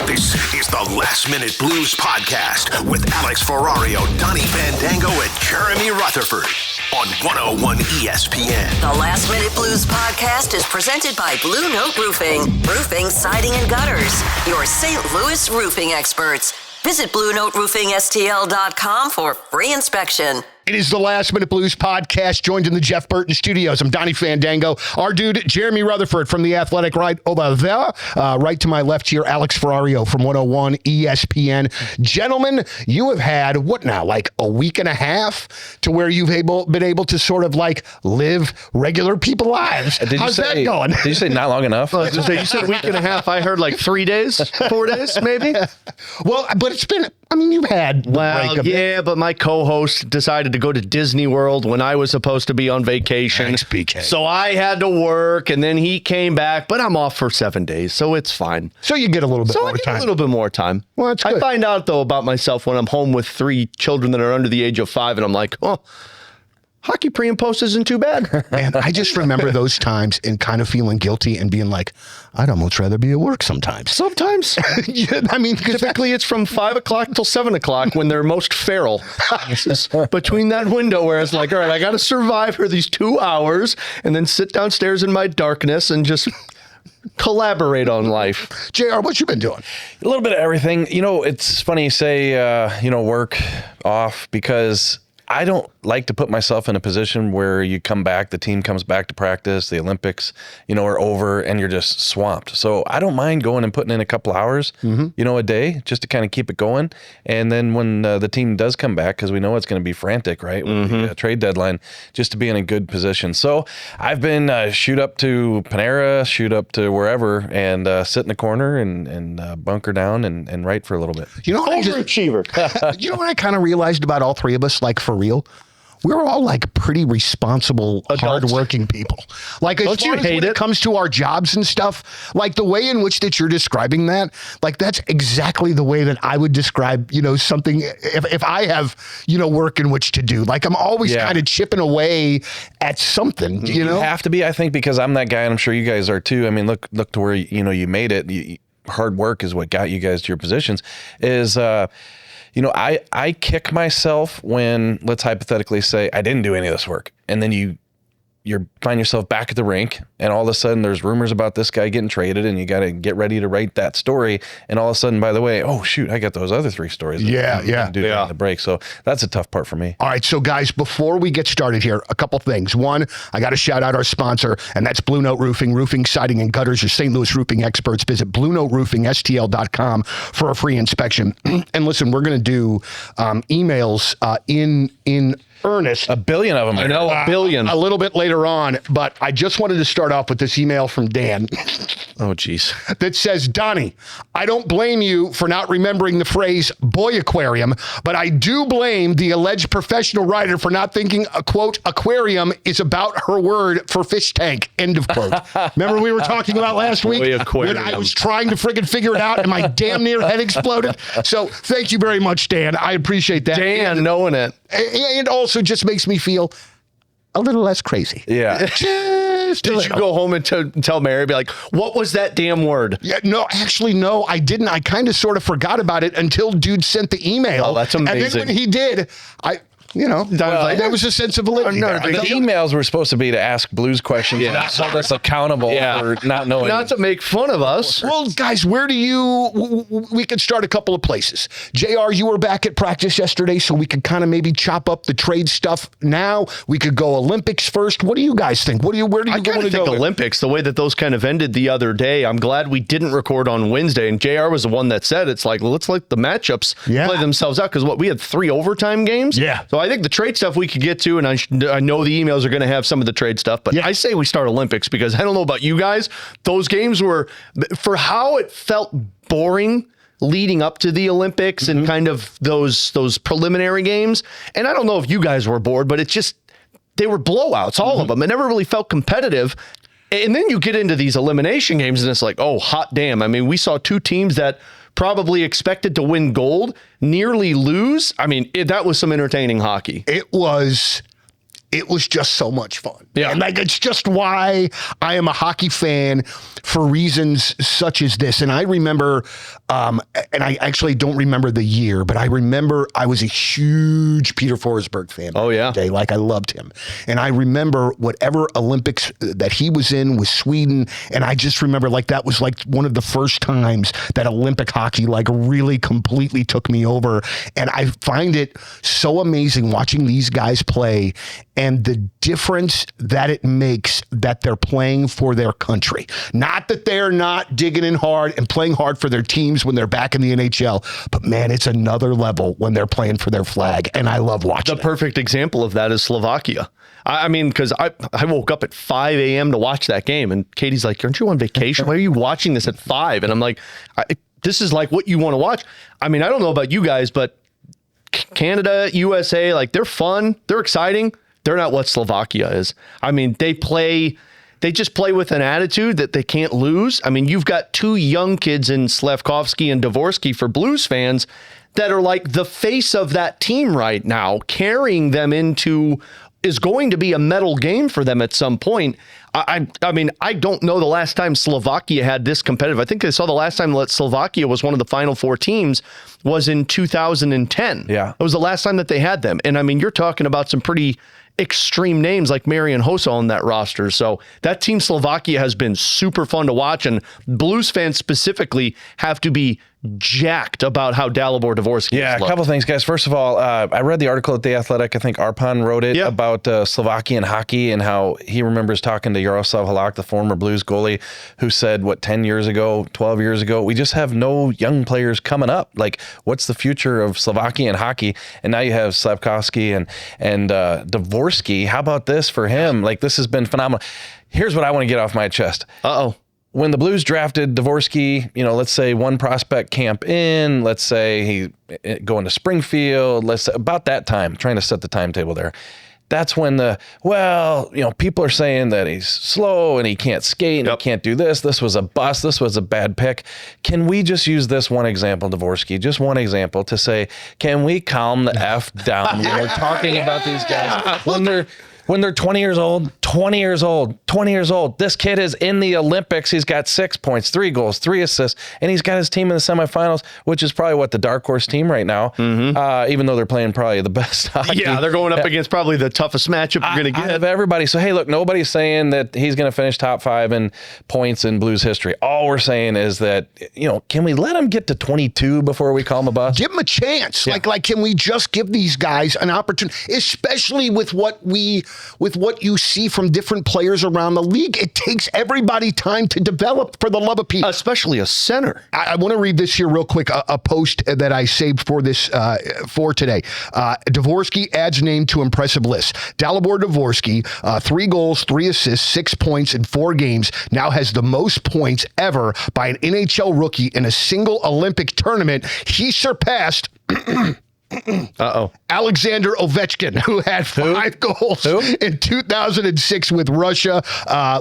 This is the Last Minute Blues Podcast with Alex Ferrario, Donnie Fandango, and Jeremy Rutherford on 101 ESPN. The Last Minute Blues Podcast is presented by Blue Note Roofing. Roofing, siding, and gutters. Your St. Louis roofing experts. Visit BlueNoteRoofingSTL.com for free inspection. It is the Last Minute Blues Podcast, joined in the Jeff Burton Studios. I'm Donnie Fandango. Our dude, Jeremy Rutherford from The Athletic, right over there. Right to my left here, Alex Ferrario from 101 ESPN. Gentlemen, you have had, what now, like a week and a half to where you've been able to sort of like live regular people lives. How's that going? Did you say not long enough? Well, you said a week and a half. I heard like 3 days, 4 days, maybe. Well, but it's been, I mean, you've had Well, yeah, but my co-host decided to go to Disney World when I was supposed to be on vacation. Thanks, BK. So I had to work, and then he came back, but I'm off for 7 days, so it's fine. So you get a little bit more time. A little bit more time. Well, that's good. I find out, though, about myself when I'm home with 3 children that are under the age of 5, and I'm like, oh, hockey pre and post isn't too bad. And I just remember those times and kind of feeling guilty and being like, I'd almost rather be at work sometimes. Sometimes. Yeah, I mean, typically it's from 5 o'clock till 7 o'clock when they're most feral. This is between that window where it's like, all right, I got to survive for these 2 hours and then sit downstairs in my darkness and just collaborate on life. JR, what you been doing? A little bit of everything. You know, it's funny you say, work off, because I don't like to put myself in a position where you come back, the team comes back to practice, the Olympics, are over and you're just swamped. So I don't mind going and putting in a couple hours, a day just to kind of keep it going. And then when the team does come back, because we know it's going to be frantic, right? With the trade deadline, just to be in a good position. So I've been shoot up to Panera, shoot up to wherever, and sit in the corner and bunker down and write for a little bit. You know what Overachiever. You know what I kind of realized about all three of us, like for real? We're all like pretty responsible, hardworking people. Like, as far as when it comes to our jobs and stuff, like the way in which that you're describing that, like that's exactly the way that I would describe, something if I have, work in which to do. Like I'm always kind of chipping away at something, You have to be, I think, because I'm that guy, and I'm sure you guys are too. I mean, look to where, you made it. Hard work is what got you guys to your positions. I kick myself when, let's hypothetically say, I didn't do any of this work. And then you find yourself back at the rink, and all of a sudden there's rumors about this guy getting traded, and you got to get ready to write that story. And all of a sudden, by the way, oh shoot, I got those other 3 stories. Do during the break. So that's a tough part for me. All right. So guys, before we get started here, a couple things. One, I got to shout out our sponsor, and that's Blue Note Roofing, roofing, siding, and gutters. Your St. Louis roofing experts. Visit BlueNoteRoofingSTL.com for a free inspection. And listen, we're going to do emails in earnest. A billion of them. I know, a billion. A little bit later on, but I just wanted to start off with this email from Dan. Oh, geez. That says, Donnie, I don't blame you for not remembering the phrase boy aquarium, but I do blame the alleged professional writer for not thinking a quote aquarium is about her word for fish tank, end of quote. Remember we were talking about last week when I was trying to friggin' figure it out and my damn near head exploded? So thank you very much, Dan. I appreciate that. Dan knowing it. And also just makes me feel a little less crazy. Yeah. Did you go home and tell Mary, be like, what was that damn word? Yeah, no, actually, no, I didn't. I kind of sort of forgot about it until dude sent the email. Oh, that's amazing. And then when he did, there was a sense of validity. The emails were supposed to be to ask Blues questions. Yeah. Not hold us accountable for not knowing. Not to make fun of us. Well, guys, we could start a couple of places. JR, you were back at practice yesterday, so we could kind of maybe chop up the trade stuff now. We could go Olympics first. What do you guys think? Where do you want to go? I think Olympics, the way that those kind of ended the other day, I'm glad we didn't record on Wednesday. And JR was the one that said, it's like, let's let the matchups play themselves out. Because we had 3 overtime games. Yeah. So I think the trade stuff we could get to, and I know the emails are going to have some of the trade stuff, but I say we start Olympics because I don't know about you guys. Those games were, for how it felt boring leading up to the Olympics and kind of those preliminary games. And I don't know if you guys were bored, but they were blowouts, all of them. It never really felt competitive. And then you get into these elimination games and it's like, oh, hot damn. I mean, we saw 2 teams that probably expected to win gold nearly lose. I mean, that was some entertaining hockey. It was it was just so much fun. Yeah. And like, it's just why I am a hockey fan for reasons such as this. And I remember, and I actually don't remember the year, but I remember I was a huge Peter Forsberg fan. Oh, yeah. Day. Like, I loved him. And I remember whatever Olympics that he was in was Sweden. And I just remember like that was like one of the first times that Olympic hockey like really completely took me over. And I find it so amazing watching these guys play and the difference that it makes that they're playing for their country. Not that they're not digging in hard and playing hard for their teams when they're back in the NHL, but man, it's another level when they're playing for their flag. And I love watching The perfect example of that is Slovakia. I mean, because I woke up at 5 a.m. to watch that game, and Katie's like, aren't you on vacation? Why are you watching this at 5? And I'm like, this is like what you want to watch. I mean, I don't know about you guys, but Canada, USA, like they're fun. They're exciting. They're not what Slovakia is. I mean, they just play with an attitude that they can't lose. I mean, you've got two young kids in Slafkovsky and Dvorsky for Blues fans that are like the face of that team right now, carrying them into is going to be a medal game for them at some point. I mean, I don't know the last time Slovakia had this competitive. I think I saw the last time that Slovakia was one of the Final Four teams was in 2010. Yeah. It was the last time that they had them. And I mean, you're talking about some pretty extreme names like Marian Hossa on that roster. So that team Slovakia has been super fun to watch, and Blues fans specifically have to be jacked about how Dalibor Dvorsky Yeah, a couple of things, guys. First of all, I read the article at The Athletic. I think Arpan wrote it about Slovakian hockey and how he remembers talking to Jaroslav Halak, the former Blues goalie, who said, 10 years ago, 12 years ago, we just have no young players coming up. Like, what's the future of Slovakian hockey? And now you have Slafkovsky and Dvorsky. How about this for him? Like, this has been phenomenal. Here's what I want to get off my chest. When the Blues drafted Dvorsky, let's say one prospect camp in, let's say he going to Springfield, about that time, trying to set the timetable there. That's when people are saying that he's slow and he can't skate and he can't do this. This was a bust. This was a bad pick. Can we just use this one example, Dvorsky, just one example to say, can we calm the F down when we're talking about these guys? When they're 20 years old, this kid is in the Olympics. He's got 6 points, 3 goals, 3 assists, and he's got his team in the semifinals, which is probably the dark horse team right now, even though they're playing probably the best hockey. Yeah, they're going up against probably the toughest matchup you're going to get. Out of everybody. So, hey, look, nobody's saying that he's going to finish top 5 in points in Blues history. All we're saying is that, can we let him get to 22 before we call him a bust? Give him a chance. Yeah. Like, can we just give these guys an opportunity, especially with what you see from different players around the league? It takes everybody time to develop, for the love of Pete. Especially a center. I want to read this here real quick, a post that I saved for this for today. Dvorsky adds name to impressive list. Dalibor Dvorsky, 3 goals, 3 assists, 6 points in 4 games, now has the most points ever by an NHL rookie in a single Olympic tournament. He surpassed Alexander Ovechkin, who had 5 goals in 2006 with Russia.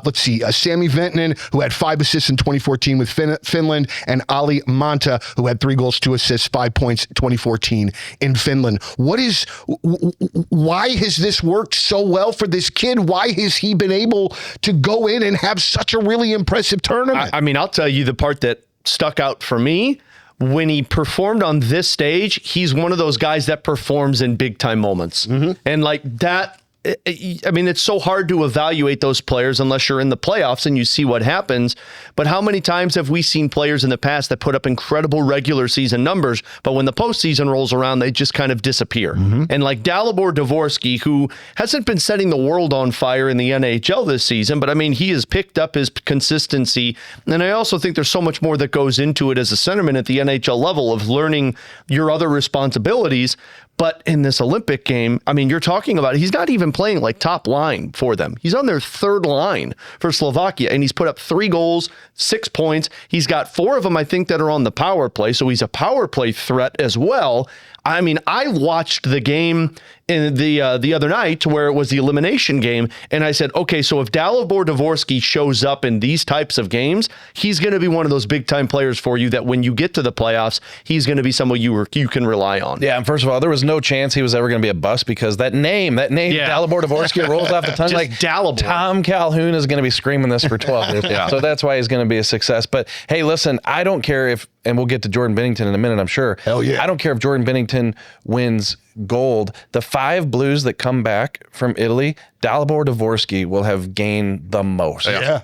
Let's see, Sami Vatanen, who had 5 assists in 2014 with Finland, and Ali Manta, who had 3 goals, 2 assists, 5 points, 2014 in Finland. Why has this worked so well for this kid? Why has he been able to go in and have such a really impressive tournament? I mean, I'll tell you the part that stuck out for me. When he performed on this stage, he's one of those guys that performs in big time moments. And like that, I mean, it's so hard to evaluate those players unless you're in the playoffs and you see what happens. But how many times have we seen players in the past that put up incredible regular season numbers, but when the postseason rolls around, they just kind of disappear? And like Dalibor Dvorsky, who hasn't been setting the world on fire in the NHL this season, but I mean, he has picked up his consistency. And I also think there's so much more that goes into it as a centerman at the NHL level of learning your other responsibilities. But in this Olympic game, I mean, you're talking about, he's not even playing like top line for them. He's on their 3rd line for Slovakia, and he's put up 3 goals, 6 points. He's got 4 of them, I think, that are on the power play. So he's a power play threat as well. I mean, I watched the game in the other night where it was the elimination game, and I said, okay, so if Dalibor Dvorsky shows up in these types of games, he's going to be one of those big-time players for you that when you get to the playoffs, he's going to be someone you can rely on. Yeah, and first of all, there was no chance he was ever going to be a bust because that name, Dalibor Dvorsky, rolls off the tongue like Dalibor. Tom Calhoun is going to be screaming this for 12 years. Yeah. So that's why he's going to be a success. But hey, listen, I don't care if, and we'll get to Jordan Binnington in a minute, I'm sure. Hell yeah. I don't care if Jordan Binnington wins gold. The 5 Blues that come back from Italy, Dalibor Dvorsky will have gained the most. Yeah.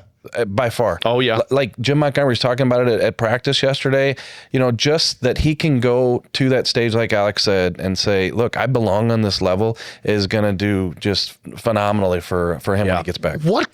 By far. Oh, yeah. Like Jim Montgomery was talking about it at practice yesterday, just that he can go to that stage, like Alex said, and say, look, I belong on this level is going to do just phenomenally for him when he gets back. What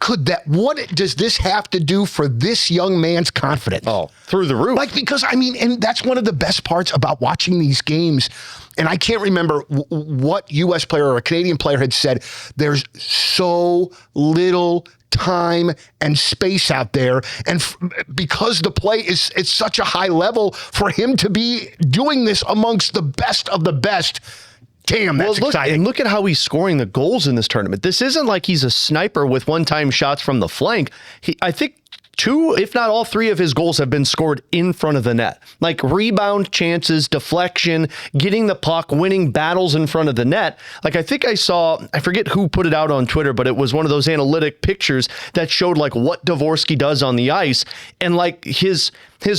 does this have to do for this young man's confidence? Oh, through the roof. Because, and that's one of the best parts about watching these games. And I can't remember what U.S. player or a Canadian player had said, there's so little time and space out there. And because the play is at such a high level, for him to be doing this amongst the best of the best, damn, that's exciting. And look at how he's scoring the goals in this tournament. This isn't like he's a sniper with one-time shots from the flank. I think 2, if not all 3 of his goals have been scored in front of the net. Like rebound chances, deflection, getting the puck, winning battles in front of the net. Like I think I forget who put it out on Twitter, but it was one of those analytic pictures that showed like what Dvorsky does on the ice. And like his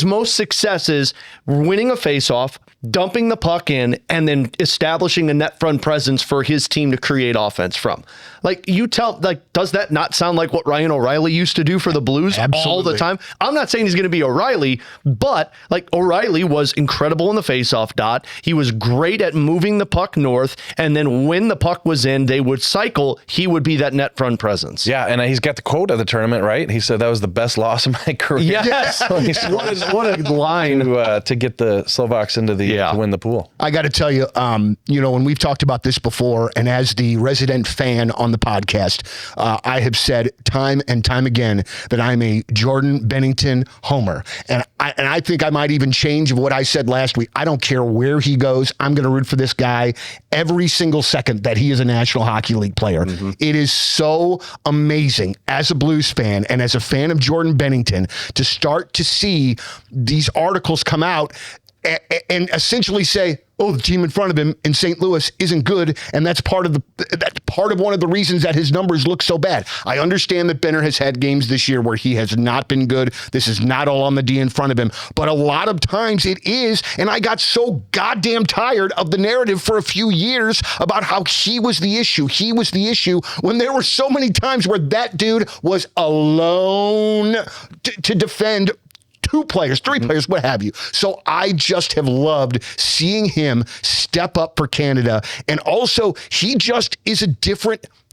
most success is winning a faceoff, dumping the puck in, and then establishing a net front presence for his team to create offense from. Does that not sound like what Ryan O'Reilly used to do for the Blues all the time? I'm not saying he's going to be O'Reilly, but like O'Reilly was incredible in the faceoff dot. He was great at moving the puck north, and then when the puck was in, they would cycle. He would be that net front presence. Yeah, and he's got the quote of the tournament, right? He said that was the best loss of my career. Yes. What a line to get the Slovaks into to win the pool. I got to tell you, when we've talked about this before, and as the resident fan on the podcast, I have said time and time again that I'm a Jordan Binnington homer. And I think I might even change what I said last week. I don't care where he goes. I'm going to root for this guy every single second that he is a National Hockey League player. Mm-hmm. It is so amazing as a Blues fan and as a fan of Jordan Binnington to start to see these articles come out and essentially say, oh, the team in front of him in St. Louis isn't good, and that's part of one of the reasons that his numbers look so bad. I understand that Benner has had games this year where he has not been good. This is not all on the D in front of him, but a lot of times it is, and I got so goddamn tired of the narrative for a few years about how he was the issue. He was the issue when there were so many times where that dude was alone to defend 2 players, 3 players, what have you. So I just have loved seeing him step up for Canada. And also, he just is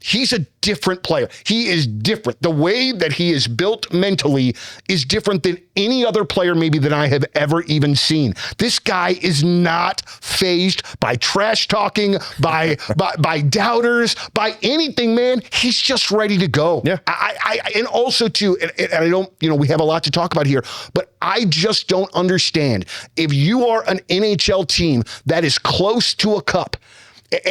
he's a different player. He is different. The way that he is built mentally is different than any other player maybe that I have ever even seen. This guy is not fazed by trash talking, by doubters, by anything, man. He's just ready to go. Yeah. And also too, and I don't, we have a lot to talk about here, but I just don't understand. If you are an NHL team that is close to a cup,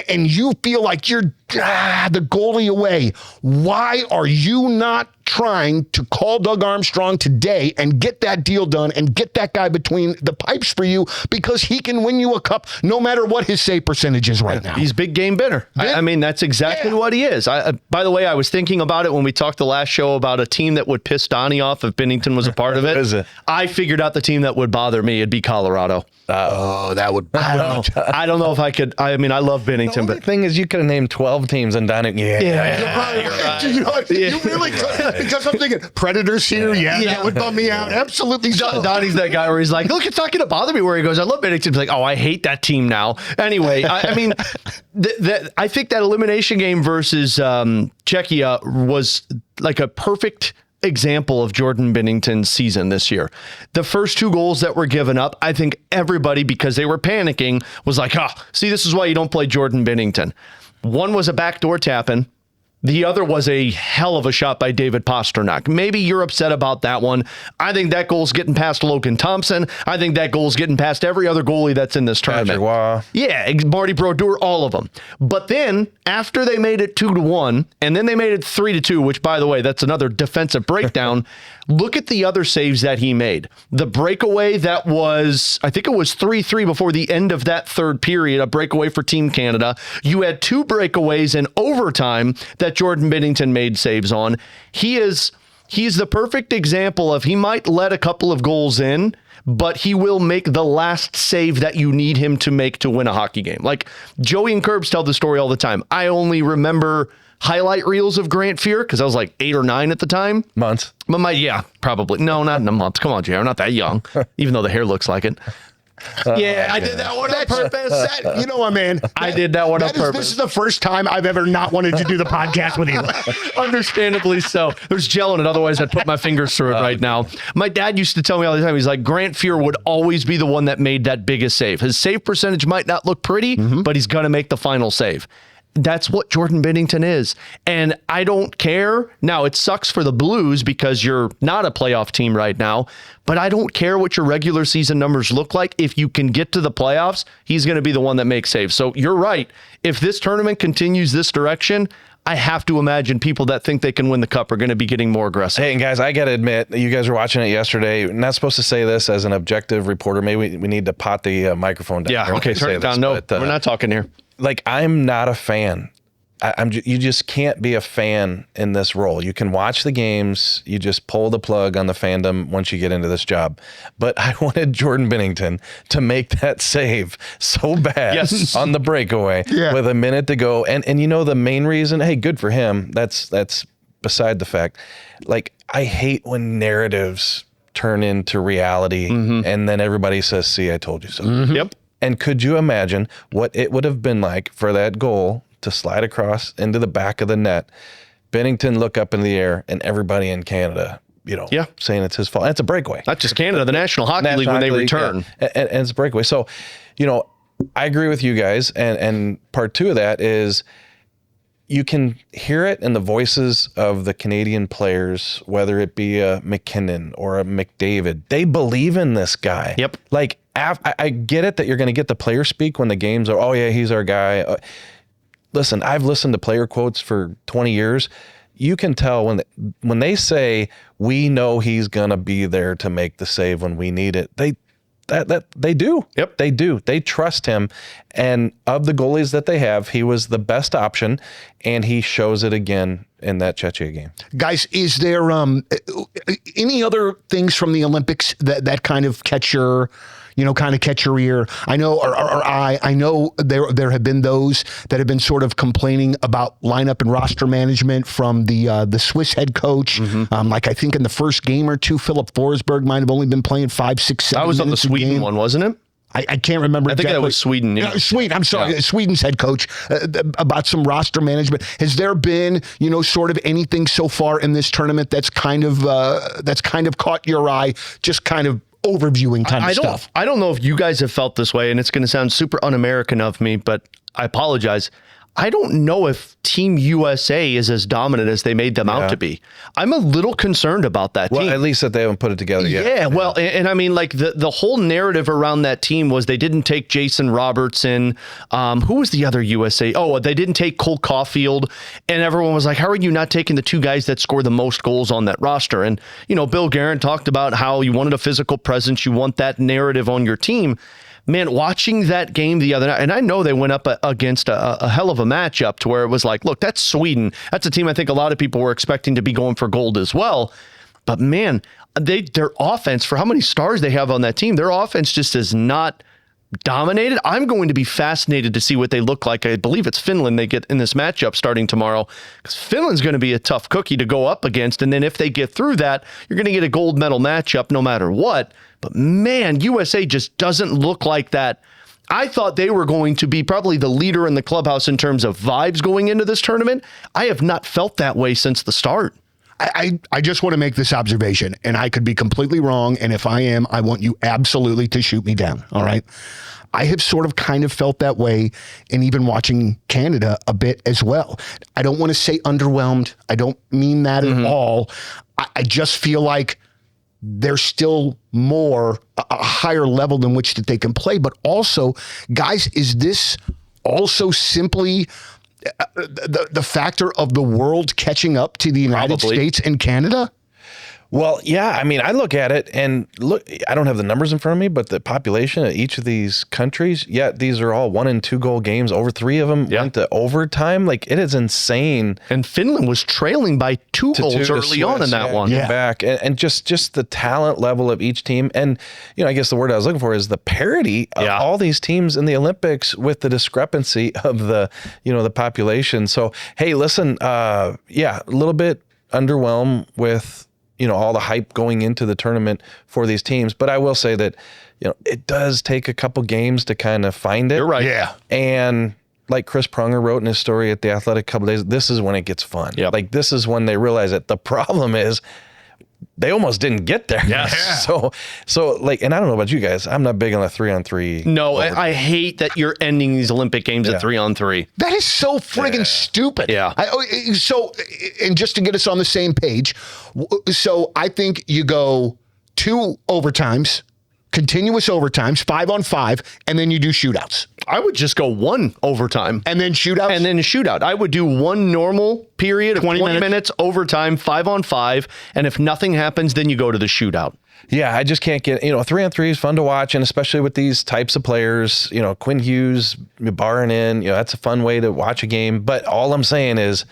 and you feel like you're the goalie away, why are you not trying to call Doug Armstrong today and get that deal done and get that guy between the pipes for you, because he can win you a cup no matter what his save percentage is right now. He's big game Benner. I mean, that's exactly what he is. By the way, I was thinking about it when we talked the last show about a team that would piss Donnie off if Binnington was a part of it. Is it? I figured out the team that would bother me. It'd be Colorado. That would. I don't know if I could. I mean, I love Binnington, The thing is, you could have named 12 teams and Donnie. You really could. Because I'm thinking Predators here. That would bum me out. Absolutely. Donnie's that guy where he's like, look, it's not going to bother me. Where he goes, I love Binnington. He's like, oh, I hate that team now. Anyway, I mean, I think that elimination game versus Czechia was like a perfect example of Jordan Binnington's season this year. The first 2 goals that were given up, I think everybody, because they were panicking, was like, see, this is why you don't play Jordan Binnington. One was a backdoor tap-in, The other was a hell of a shot by David Pastrnak. Maybe you're upset about that one. I think that goal's getting past Logan Thompson. I think that goal's getting past every other goalie that's in this tournament. Yeah, Marty Brodeur, all of them. But then, after they made it 2-1, and then they made it 3-2, which, by the way, that's another defensive breakdown. Look at the other saves that he made. The breakaway that was, I think it was 3-3 before the end of that third period, a breakaway for Team Canada. You had 2 breakaways in overtime that Jordan Binnington made saves on. He's the perfect example of he might let a couple of goals in, but he will make the last save that you need him to make to win a hockey game. Like Joey and Curbs tell the story all the time. I only remember highlight reels of Grant Fuhr because I was like 8 or 9 at the time. Months. But probably. No, not in a month. Come on, JR. I'm not that young, even though the hair looks like it. I did that one on purpose. You know what, man? I did that one on purpose. This is the first time I've ever not wanted to do the podcast with you. Understandably so. There's gel in it. Otherwise, I'd put my fingers through it right now. My dad used to tell me all the time, he's like, Grant Fuhr would always be the one that made that biggest save. His save percentage might not look pretty, but he's going to make the final save. That's what Jordan Binnington is. And I don't care. Now, it sucks for the Blues because you're not a playoff team right now, but I don't care what your regular season numbers look like. If you can get to the playoffs, he's going to be the one that makes saves. So you're right. If this tournament continues this direction, I have to imagine people that think they can win the cup are going to be getting more aggressive. Hey, and guys, I got to admit, you guys were watching it yesterday. I'm not supposed to say this as an objective reporter. Maybe we need to pot the microphone down. Yeah, okay, turn it down. No, we're not talking here. Like, I'm not a fan. You just can't be a fan in this role. You can watch the games. You just pull the plug on the fandom once you get into this job. But I wanted Jordan Binnington to make that save so bad on the breakaway with a minute to go. And you know the main reason? Hey, good for him. That's beside the fact. Like, I hate when narratives turn into reality and then everybody says, see, I told you so. Yep. And could you imagine what it would have been like for that goal to slide across into the back of the net, Binnington look up in the air, and everybody in Canada, saying it's his fault. And it's a breakaway. Not just Canada, the National Hockey League when they return. Yeah. And it's a breakaway. So, I agree with you guys. And part 2 of that is you can hear it in the voices of the Canadian players, whether it be a McKinnon or a McDavid. They believe in this guy. Yep. Like, I get it that you're going to get the player speak when the games are, oh, yeah, he's our guy. Listen, I've listened to player quotes for 20 years. You can tell when they say, we know he's going to be there to make the save when we need it. They do. Yep. They do. They trust him. And of the goalies that they have, he was the best option, and he shows it again in that Czechia game. Guys, is there any other things from the Olympics that kind of catch your ear? I know, I know there have been those that have been sort of complaining about lineup and roster management from the Swiss head coach. Like I think in the first game or two, Philip Forsberg might have only been playing 5, 6, 7 That was on the minutes a Sweden game. one, wasn't it? I can't remember. I think that was Sweden. Yeah. Sweden. I'm sorry. Yeah. Sweden's head coach about some roster management. Has there been, sort of anything so far in this tournament that's kind of caught your eye? Just kind of overviewing kind of stuff. I don't know if you guys have felt this way, and it's going to sound super un-American of me, but I apologize. I don't know if Team USA is as dominant as they made them out to be. I'm a little concerned about that team. Well, at least that they haven't put it together yet. Yeah, well, and I mean, like the whole narrative around that team was they didn't take Jason Robertson. Who was the other USA? Oh, they didn't take Cole Caulfield. And everyone was like, how are you not taking the 2 guys that score the most goals on that roster? And, Bill Guerin talked about how you wanted a physical presence. You want that narrative on your team. Man, watching that game the other night, and I know they went up against a hell of a matchup to where it was like, look, that's Sweden. That's a team I think a lot of people were expecting to be going for gold as well. But man, their offense, for how many stars they have on that team, their offense just is not dominated. I'm going to be fascinated to see what they look like. I believe it's Finland they get in this matchup starting tomorrow, because Finland's going to be a tough cookie to go up against. And then if they get through that, you're going to get a gold medal matchup no matter what. But man, USA just doesn't look like that. I thought they were going to be probably the leader in the clubhouse in terms of vibes going into this tournament. I have not felt that way since the start. I just want to make this observation, and I could be completely wrong. And if I am, I want you absolutely to shoot me down. All right. I have sort of kind of felt that way, and even watching Canada a bit as well. I don't want to say underwhelmed. I don't mean that at all. I just feel like there's still a higher level than which that they can play. But also, guys, is this also simply the factor of the world catching up to the United States and Canada? Well, yeah. I mean, I look at it and look, I don't have the numbers in front of me, but the population of each of these countries, these are all 1 and 2 goal games. Over 3 of them went to overtime. Like, it is insane. And Finland was trailing by 2 goals early on in that one. Back and just the talent level of each team. And, I guess the word I was looking for is the parity of all these teams in the Olympics with the discrepancy of the population. So, hey, listen, a little bit underwhelmed with, all the hype going into the tournament for these teams. But I will say that, it does take a couple games to kind of find it. You're right. Yeah. And like Chris Pronger wrote in his story at The Athletic a couple days, this is when it gets fun. Yep. Like, this is when they realize that the problem is they almost didn't get there. Yes. So like, and I don't know about you guys, I'm not big on a 3-on-3. No, I hate that you're ending these Olympic games at 3-on-3. That is so friggin' stupid. Yeah. And just to get us on the same page, so I think you go 2 overtimes, continuous overtimes, 5-on-5, and then you do shootouts. I would just go 1 overtime. And then shootouts? And then a shootout. I would do 1 normal period of 20 minutes, overtime, 5-on-5, and if nothing happens, then you go to the shootout. Yeah, I just can't get, 3-on-3 is fun to watch, and especially with these types of players, Quinn Hughes, barring in, that's a fun way to watch a game. But all I'm saying is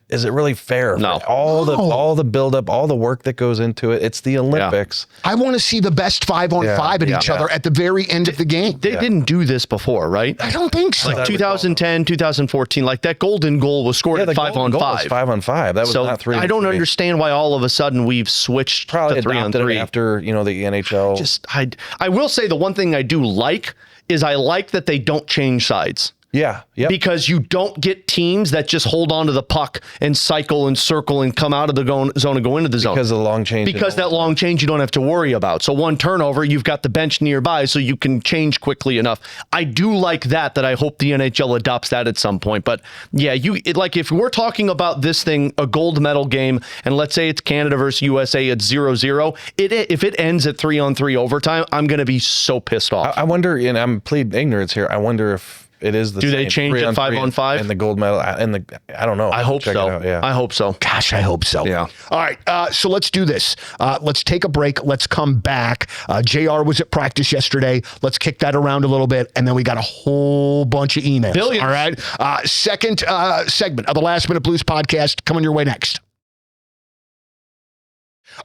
it really fair? No. All the buildup, all the work that goes into it. It's the Olympics. I want to see the best 5-on-5 at each other at the very end of the game. They didn't do this before, right? I don't think so. Like 2010, 2014, like that golden goal was scored at 5-on-5. 5-on-5. That was not 3-on-3. I don't understand why all of a sudden we've switched probably to 3-on-3 after, the NHL. I will say the one thing I do like is I like that they don't change sides. Yeah. Yep. Because you don't get teams that just hold on to the puck and cycle and circle and come out of the zone and go into the zone. Because of the long change. Because that long change you don't have to worry about. So 1 turnover, you've got the bench nearby so you can change quickly enough. I do like that I hope the NHL adopts that at some point. But yeah, if we're talking about this thing, a gold medal game, and let's say it's Canada versus USA at 0-0, if it ends at 3-on-3 overtime, I'm going to be so pissed off. I wonder, and I'm pleading ignorance here, I wonder if it is the Do same. they change it 5-on-5? And the gold medal and I don't know. I hope so. Yeah. I hope so. Gosh, I hope so. Yeah. All right. So let's do this. Let's take a break. Let's come back. JR was at practice yesterday. Let's kick that around a little bit. And then we got a whole bunch of emails. Billions. All right. Second segment of the Last Minute Blues podcast coming your way next.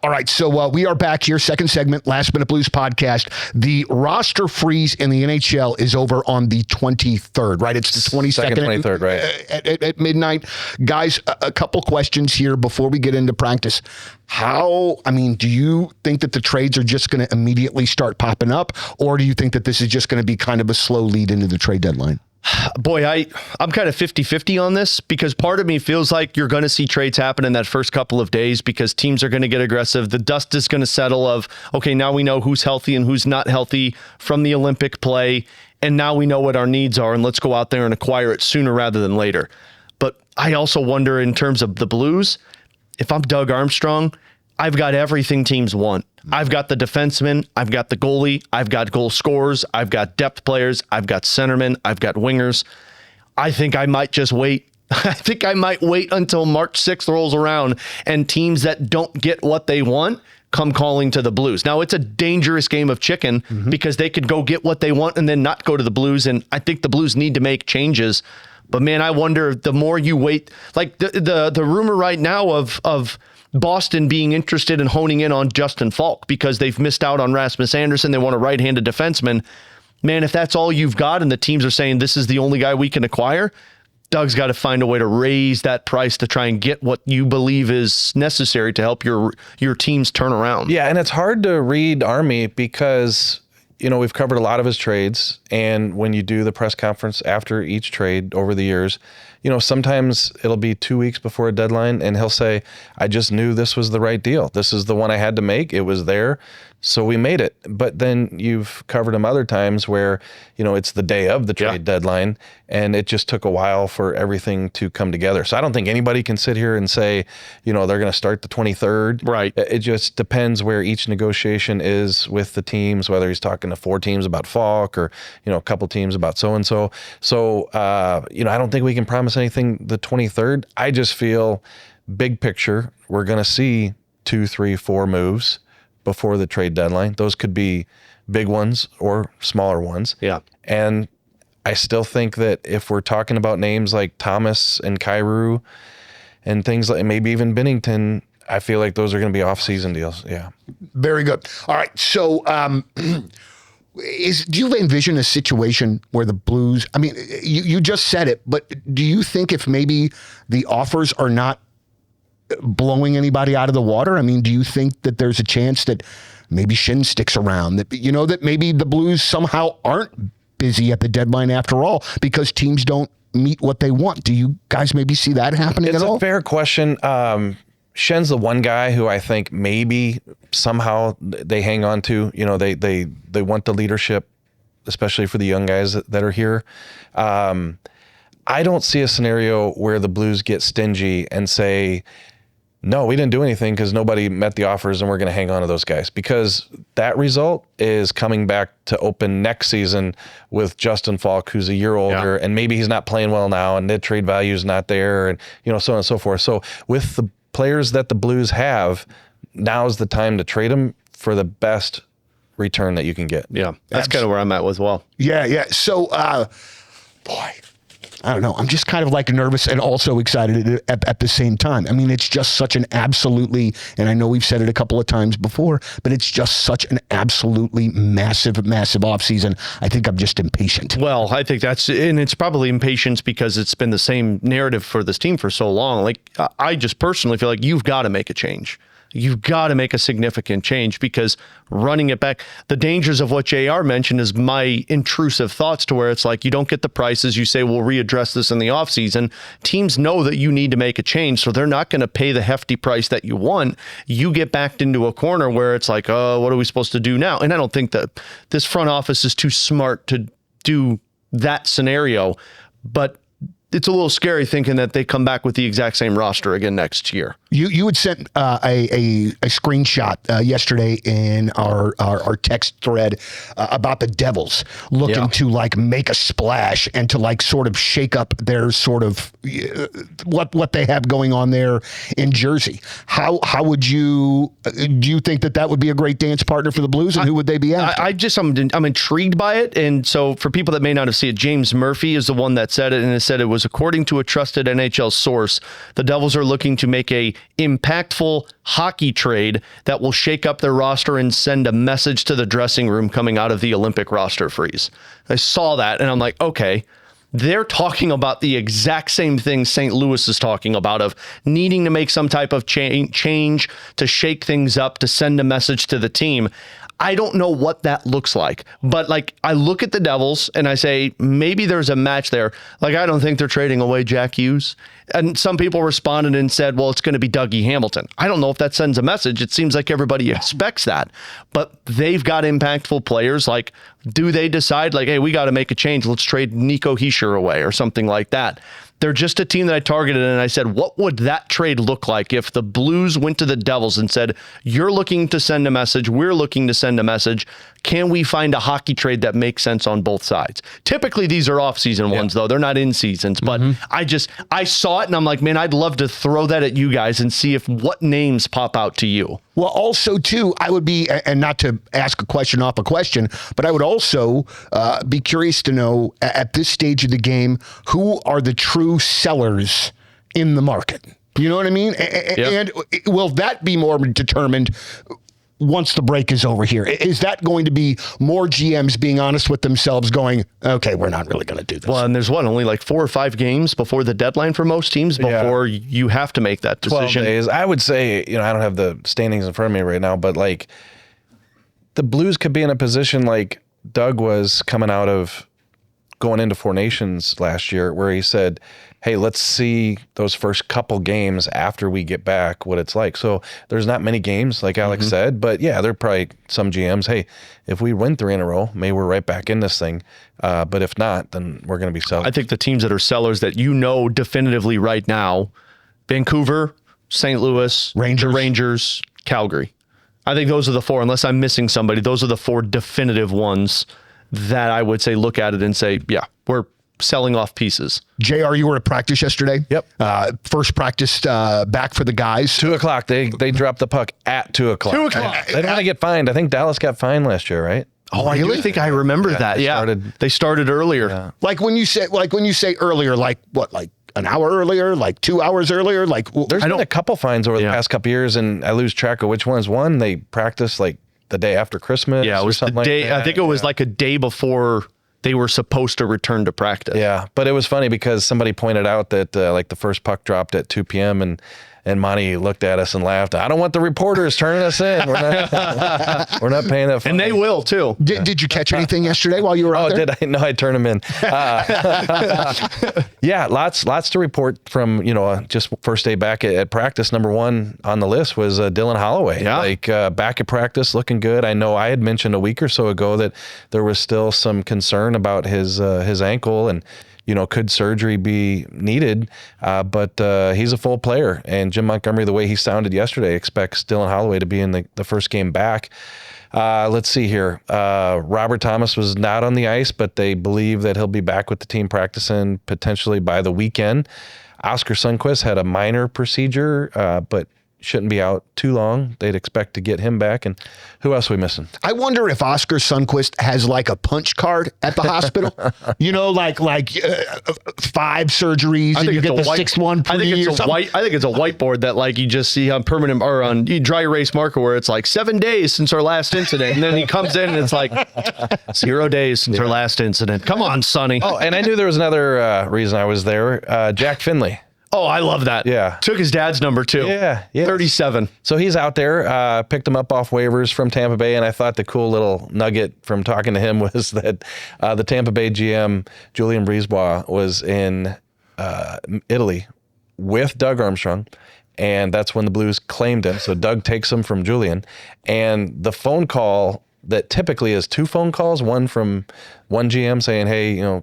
All right, so we are back here, second segment, Last Minute Blues podcast. The roster freeze in the NHL is over on the 23rd, right? It's the 22nd. 23rd, right. At midnight. Guys, a couple questions here before we get into practice. Do you think that the trades are just going to immediately start popping up, or do you think that this is just going to be kind of a slow lead into the trade deadline? Boy, I'm kind of 50-50 on this because part of me feels like you're going to see trades happen in that first couple of days because teams are going to get aggressive. The dust is going to settle of, okay, now we know who's healthy and who's not healthy from the Olympic play, and now we know what our needs are, and let's go out there and acquire it sooner rather than later. But I also wonder in terms of the Blues, if I'm Doug Armstrong, I've got everything teams want. I've got the defenseman, I've got the goalie, I've got goal scorers, I've got depth players, I've got centermen, I've got wingers. I think I might just wait. I think I might wait until March 6th rolls around and teams that don't get what they want come calling to the Blues. Now, it's a dangerous game of chicken because they could go get what they want and then not go to the Blues, and I think the Blues need to make changes. But man, I wonder, the more you wait, like the rumor right now of Boston being interested in honing in on Justin Falk because they've missed out on Rasmus Anderson. They want a right-handed defenseman. Man, if that's all you've got and the teams are saying this is the only guy we can acquire, Doug's got to find a way to raise that price to try and get what you believe is necessary to help your teams turn around. Yeah, and it's hard to read Army because we've covered a lot of his trades. And when you do the press conference after each trade over the years, sometimes it'll be 2 weeks before a deadline and he'll say, I just knew this was the right deal. This is the one I had to make. It was there. So we made it. But then you've covered him other times where, it's the day of the trade deadline and it just took a while for everything to come together. So I don't think anybody can sit here and say, they're going to start the 23rd. Right. It just depends where each negotiation is with the teams, whether he's talking to 4 teams about Falk or, a couple teams about so-and-so. So, I don't think we can promise anything the 23rd. I just feel big picture, we're going to see 2, 3, 4 moves before the trade deadline. Those could be big ones or smaller ones. Yeah. And I still think that if we're talking about names like Thomas and Kyrou and things like maybe even Binnington, I feel like those are going to be off-season deals. Yeah. Very good. All right. So, do you envision a situation where the Blues, I mean, you just said it, but do you think if maybe the offers are not blowing anybody out of the water? I mean, do you think that there's a chance that maybe Shin sticks around, that, that maybe the Blues somehow aren't busy at the deadline after all because teams don't meet what they want? Do you guys maybe see that happening at all? It's a fair question. Shen's the one guy who I think maybe somehow they hang on to. They want the leadership, especially for the young guys that are here. I don't see a scenario where the Blues get stingy and say, no, we didn't do anything because nobody met the offers and we're going to hang on to those guys, because that result is coming back to open next season with Justin Falk, who's a year older, and maybe he's not playing well now and net trade value is not there, and so on and so forth. So with the players that the Blues have, now's the time to trade them for the best return that you can get. Yeah, that's kind of where I'm at as well. Yeah. So, boy, I don't know. I'm just kind of like nervous and also excited at the same time. I mean, it's just such an absolutely, and I know we've said it a couple of times before, but it's just such an absolutely massive, massive offseason. I think I'm just impatient. Well, I think and it's probably impatience because it's been the same narrative for this team for so long. Like, I just personally feel like you've got to make a change. You've got to make a significant change, because running it back, the dangers of what JR mentioned is my intrusive thoughts to where it's like you don't get the prices. You say, we'll readdress this in the offseason. Teams know that you need to make a change, so they're not going to pay the hefty price that you want. You get backed into a corner where it's like, oh, what are we supposed to do now? And I don't think that this front office is too smart to do that scenario, but it's a little scary thinking that they come back with the exact same roster again next year. You had sent a screenshot yesterday in our text thread about the Devils looking to like make a splash and to like sort of shake up their sort of what they have going on there in Jersey. How would you do you think that would be a great dance partner for the Blues, and who would they be after? I'm intrigued by it, and so for people that may not have seen it, James Murphy is the one that said it, and it said it was according to a trusted NHL source. The Devils are looking to make a impactful hockey trade that will shake up their roster and send a message to the dressing room coming out of the Olympic roster freeze. I saw that and I'm like, okay, they're talking about the exact same thing St. Louis is talking about, of needing to make some type of change to shake things up, to send a message to the team. I don't know what that looks like, but like I look at the Devils and I say, maybe there's a match there. Like, I don't think they're trading away Jack Hughes. And some people responded and said, well, it's going to be Dougie Hamilton. I don't know if that sends a message. It seems like everybody expects that, but they've got impactful players. Like, do they decide like, hey, we got to make a change. Let's trade Nico Hischier away or something like that? They're just a team that I targeted, and I said, what would that trade look like if the Blues went to the Devils and said, you're looking to send a message, we're looking to send a message. Can we find a hockey trade that makes sense on both sides? Typically, these are off-season ones, though. They're not in seasons. But I saw it, and I'm like, man, I'd love to throw that at you guys and see if what names pop out to you. Well, also, too, I would be, and not to ask a question off a question, but I would also be curious to know, at this stage of the game, who are the true sellers in the market? You know what I mean? And will that be more determined once the break is over here? Is that going to be more GMs being honest with themselves going, okay, we're not really going to do this? Well, and there's only like 4 or 5 games before the deadline for most teams before you have to make that decision. 12 days. I would say, I don't have the standings in front of me right now, but like the Blues could be in a position like Doug was coming out of going into Four Nations last year, where he said, hey, let's see those first couple games after we get back what it's like. So there's not many games, like Alex said, but yeah, there are probably some GMs, hey, if we win 3 in a row, maybe we're right back in this thing. But if not, then we're going to be sellers. I think the teams that are sellers that definitively right now, Vancouver, St. Louis, Rangers, Calgary. I think those are the 4, unless I'm missing somebody. Those are the 4 definitive ones that I would say look at it and say, yeah, we're selling off pieces. JR, you were at practice yesterday? Yep. First practice back for the guys. 2:00. They dropped the puck at 2:00. 2:00. They don't want to get fined. I think Dallas got fined last year, right? Oh, I do think I remember that. They started earlier. Yeah. Like when you say earlier, like what, like an hour earlier, like 2 hours earlier, like There's been a couple fines over the past couple years, and I lose track of which ones. One, they practiced like the day after Christmas. Yeah, it was the day. I think it was like a day before they were supposed to return to practice. Yeah, but it was funny because somebody pointed out that like the first puck dropped at 2 p.m. and Monty looked at us and laughed. I don't want the reporters turning us in. We're not paying that fine. And they will too. Did you catch anything yesterday while you were out there? Did I? No, I turned them in. Yeah, lots to report from, just first day back at practice. Number 1 on the list was Dylan Holloway. Yeah. Back at practice, looking good. I know I had mentioned a week or so ago that there was still some concern about his ankle and, could surgery be needed? But he's a full player. And Jim Montgomery, the way he sounded yesterday, expects Dylan Holloway to be in the first game back. Let's see here. Robert Thomas was not on the ice, but they believe that he'll be back with the team practicing potentially by the weekend. Oscar Sundqvist had a minor procedure, but shouldn't be out too long. They'd expect to get him back. And who else are we missing? I wonder if Oscar Sundqvist has like a punch card at the hospital. Like 5 surgeries and you get the 6th one. I think it's a whiteboard that like you just see on permanent or on dry erase marker where it's like 7 days since our last incident, and then he comes in and it's like 0 days since our last incident. Come on, Sonny. Oh, and I knew there was another reason I was there. Jack Finley. Oh, I love that. Yeah. Took his dad's number too. Yeah. 37. So he's out there, picked him up off waivers from Tampa Bay. And I thought the cool little nugget from talking to him was that the Tampa Bay GM, Julien Brisebois, was in Italy with Doug Armstrong. And that's when the Blues claimed him. So Doug takes him from Julien. And the phone call that typically is 2 phone calls, one from one GM saying, hey,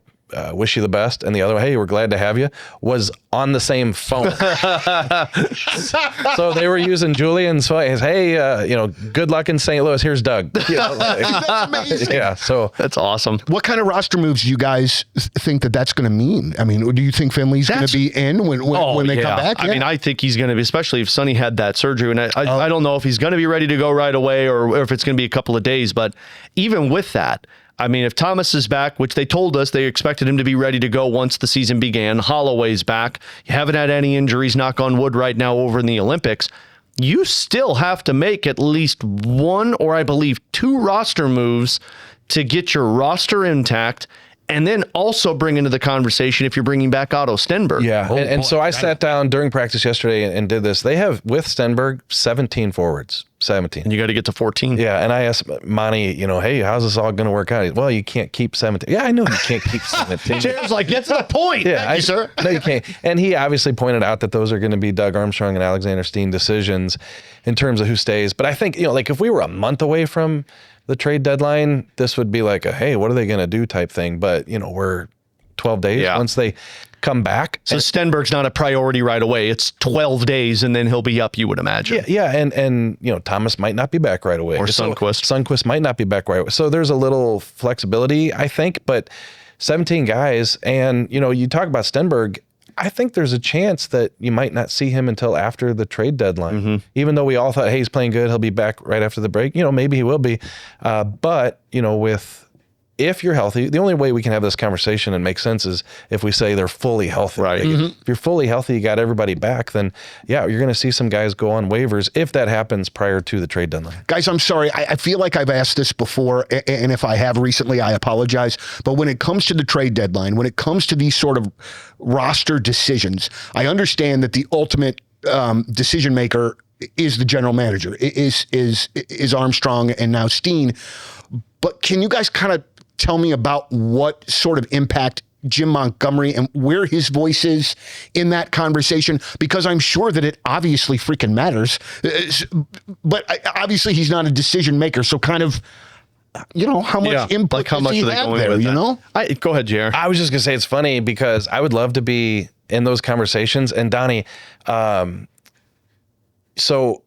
wish you the best, and the other, hey, we're glad to have you, was on the same phone. So they were using Julian's phone. Hey, good luck in St. Louis. Here's Doug. That's amazing. Yeah, so that's awesome. What kind of roster moves do you guys think that's going to mean? I mean, do you think Finley's going to be in when they come back? I mean, I think he's going to be, especially if Sonny had that surgery. And I don't know if he's going to be ready to go right away or if it's going to be a couple of days. But even with that, I mean, if Thomas is back, which they told us they expected him to be ready to go once the season began, Holloway's back, you haven't had any injuries, knock on wood, right now over in the Olympics, you still have to make at least 1 or I believe 2 roster moves to get your roster intact. And then also bring into the conversation if you're bringing back Otto Stenberg. Yeah, and so I sat down during practice yesterday and did this. They have, with Stenberg, 17 forwards. 17. And you got to get to 14. Yeah, and I asked Monty, hey, how's this all going to work out? Well, you can't keep 17. Yeah, I know you can't keep 17. Jared's like, get to the point. Yeah, Thank you, sir. No, you can't. And he obviously pointed out that those are going to be Doug Armstrong and Alexander Steen decisions in terms of who stays. But I think, like if we were a month away from the trade deadline, this would be like a, hey, what are they going to do type thing. But, we're 12 days once they come back. So Stenberg's not a priority right away. It's 12 days and then he'll be up, you would imagine. Yeah. And Thomas might not be back right away. Or Sundqvist. Sundqvist might not be back right away. So there's a little flexibility, I think, but 17 guys. And, you talk about Stenberg, I think there's a chance that you might not see him until after the trade deadline. Mm-hmm. Even though we all thought, hey, he's playing good, he'll be back right after the break. Maybe he will be. But, if you're healthy, the only way we can have this conversation and make sense is if we say they're fully healthy. Right. If you're fully healthy, you got everybody back, then yeah, you're going to see some guys go on waivers if that happens prior to the trade deadline. Guys, I'm sorry. I feel like I've asked this before, and if I have recently, I apologize. But when it comes to the trade deadline, when it comes to these sort of roster decisions, I understand that the ultimate decision maker is the general manager, is Armstrong and now Steen. But can you guys kind of tell me about what sort of impact Jim Montgomery and where his voice is in that conversation? Because I'm sure that it obviously freaking matters. But obviously he's not a decision maker. So kind of, how much input how much does he are they have going there, with go ahead, JR. I was just going to say it's funny because I would love to be in those conversations. And Donnie, so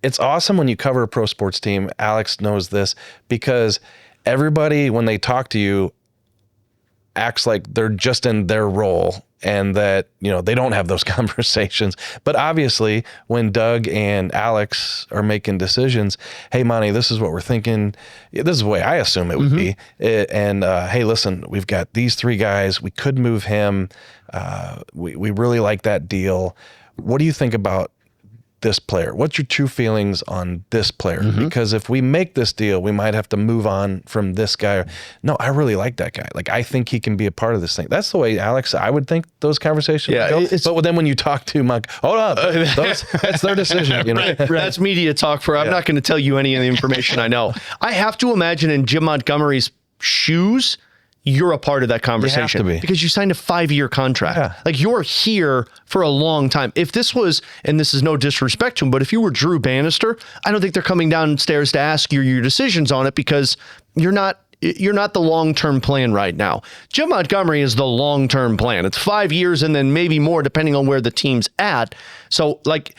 it's awesome when you cover a pro sports team. Alex knows this because everybody, when they talk to you, acts like they're just in their role and that, they don't have those conversations. But obviously when Doug and Alex are making decisions, hey, Monty, this is what we're thinking. This is the way I assume it would be. And hey, listen, we've got these 3 guys. We could move him. We really like that deal. What do you think about this player? What's your true feelings on this player? Because if we make this deal, we might have to move on from this guy. No, I really like that guy. Like, I think he can be a part of this thing. That's the way, Alex, I would think those conversations would go. But then when you talk to Monk, hold up, that's their decision. Right. That's media talk I'm not going to tell you any of the information I know. I have to imagine in Jim Montgomery's shoes, you're a part of that conversation because you signed a 5-year contract. Yeah. Like, you're here for a long time. If this was, and this is no disrespect to him, but if you were Drew Bannister, I don't think they're coming downstairs to ask you your decisions on it because you're not the long-term plan right now. Jim Montgomery is the long-term plan. It's 5 years and then maybe more depending on where the team's at. So, like,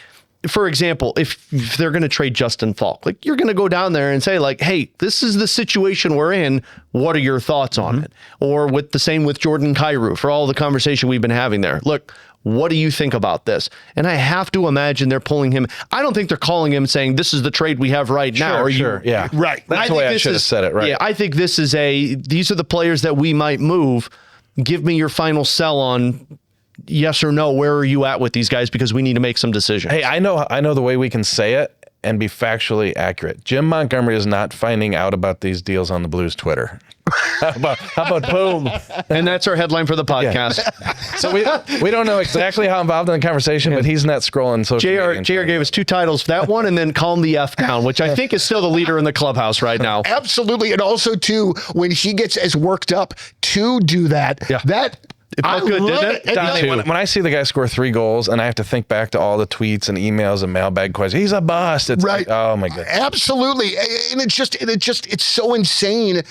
for example, if they're going to trade Justin Falk, like, you're going to go down there and say, like, hey, this is the situation we're in. What are your thoughts on it? Or with the same with Jordan Kyrou for all the conversation we've been having there. Look, what do you think about this? And I have to imagine they're pulling him. I don't think they're calling him saying this is the trade we have right now. Sure. Yeah. Right. That's the way I should have said it. Right. Yeah. I think these are the players that we might move. Give me your final sell on yes or no. Where are you at with these guys? Because we need to make some decisions. Hey, I know the way we can say it and be factually accurate. Jim Montgomery is not finding out about these deals on the Blues Twitter. How about boom? And that's our headline for the podcast. Yeah. So we don't know exactly how involved in the conversation, but he's not scrolling social media. JR gave us 2 titles, that one and then Calm the F Down, which I think is still the leader in the clubhouse right now. Absolutely. And also, too, when he gets as worked up to do that, it felt good, didn't it? Donnie, when I see the guy score 3 goals and I have to think back to all the tweets and emails and mailbag questions, he's a bust. It's right. Like, oh my God. Absolutely. And it's so insane.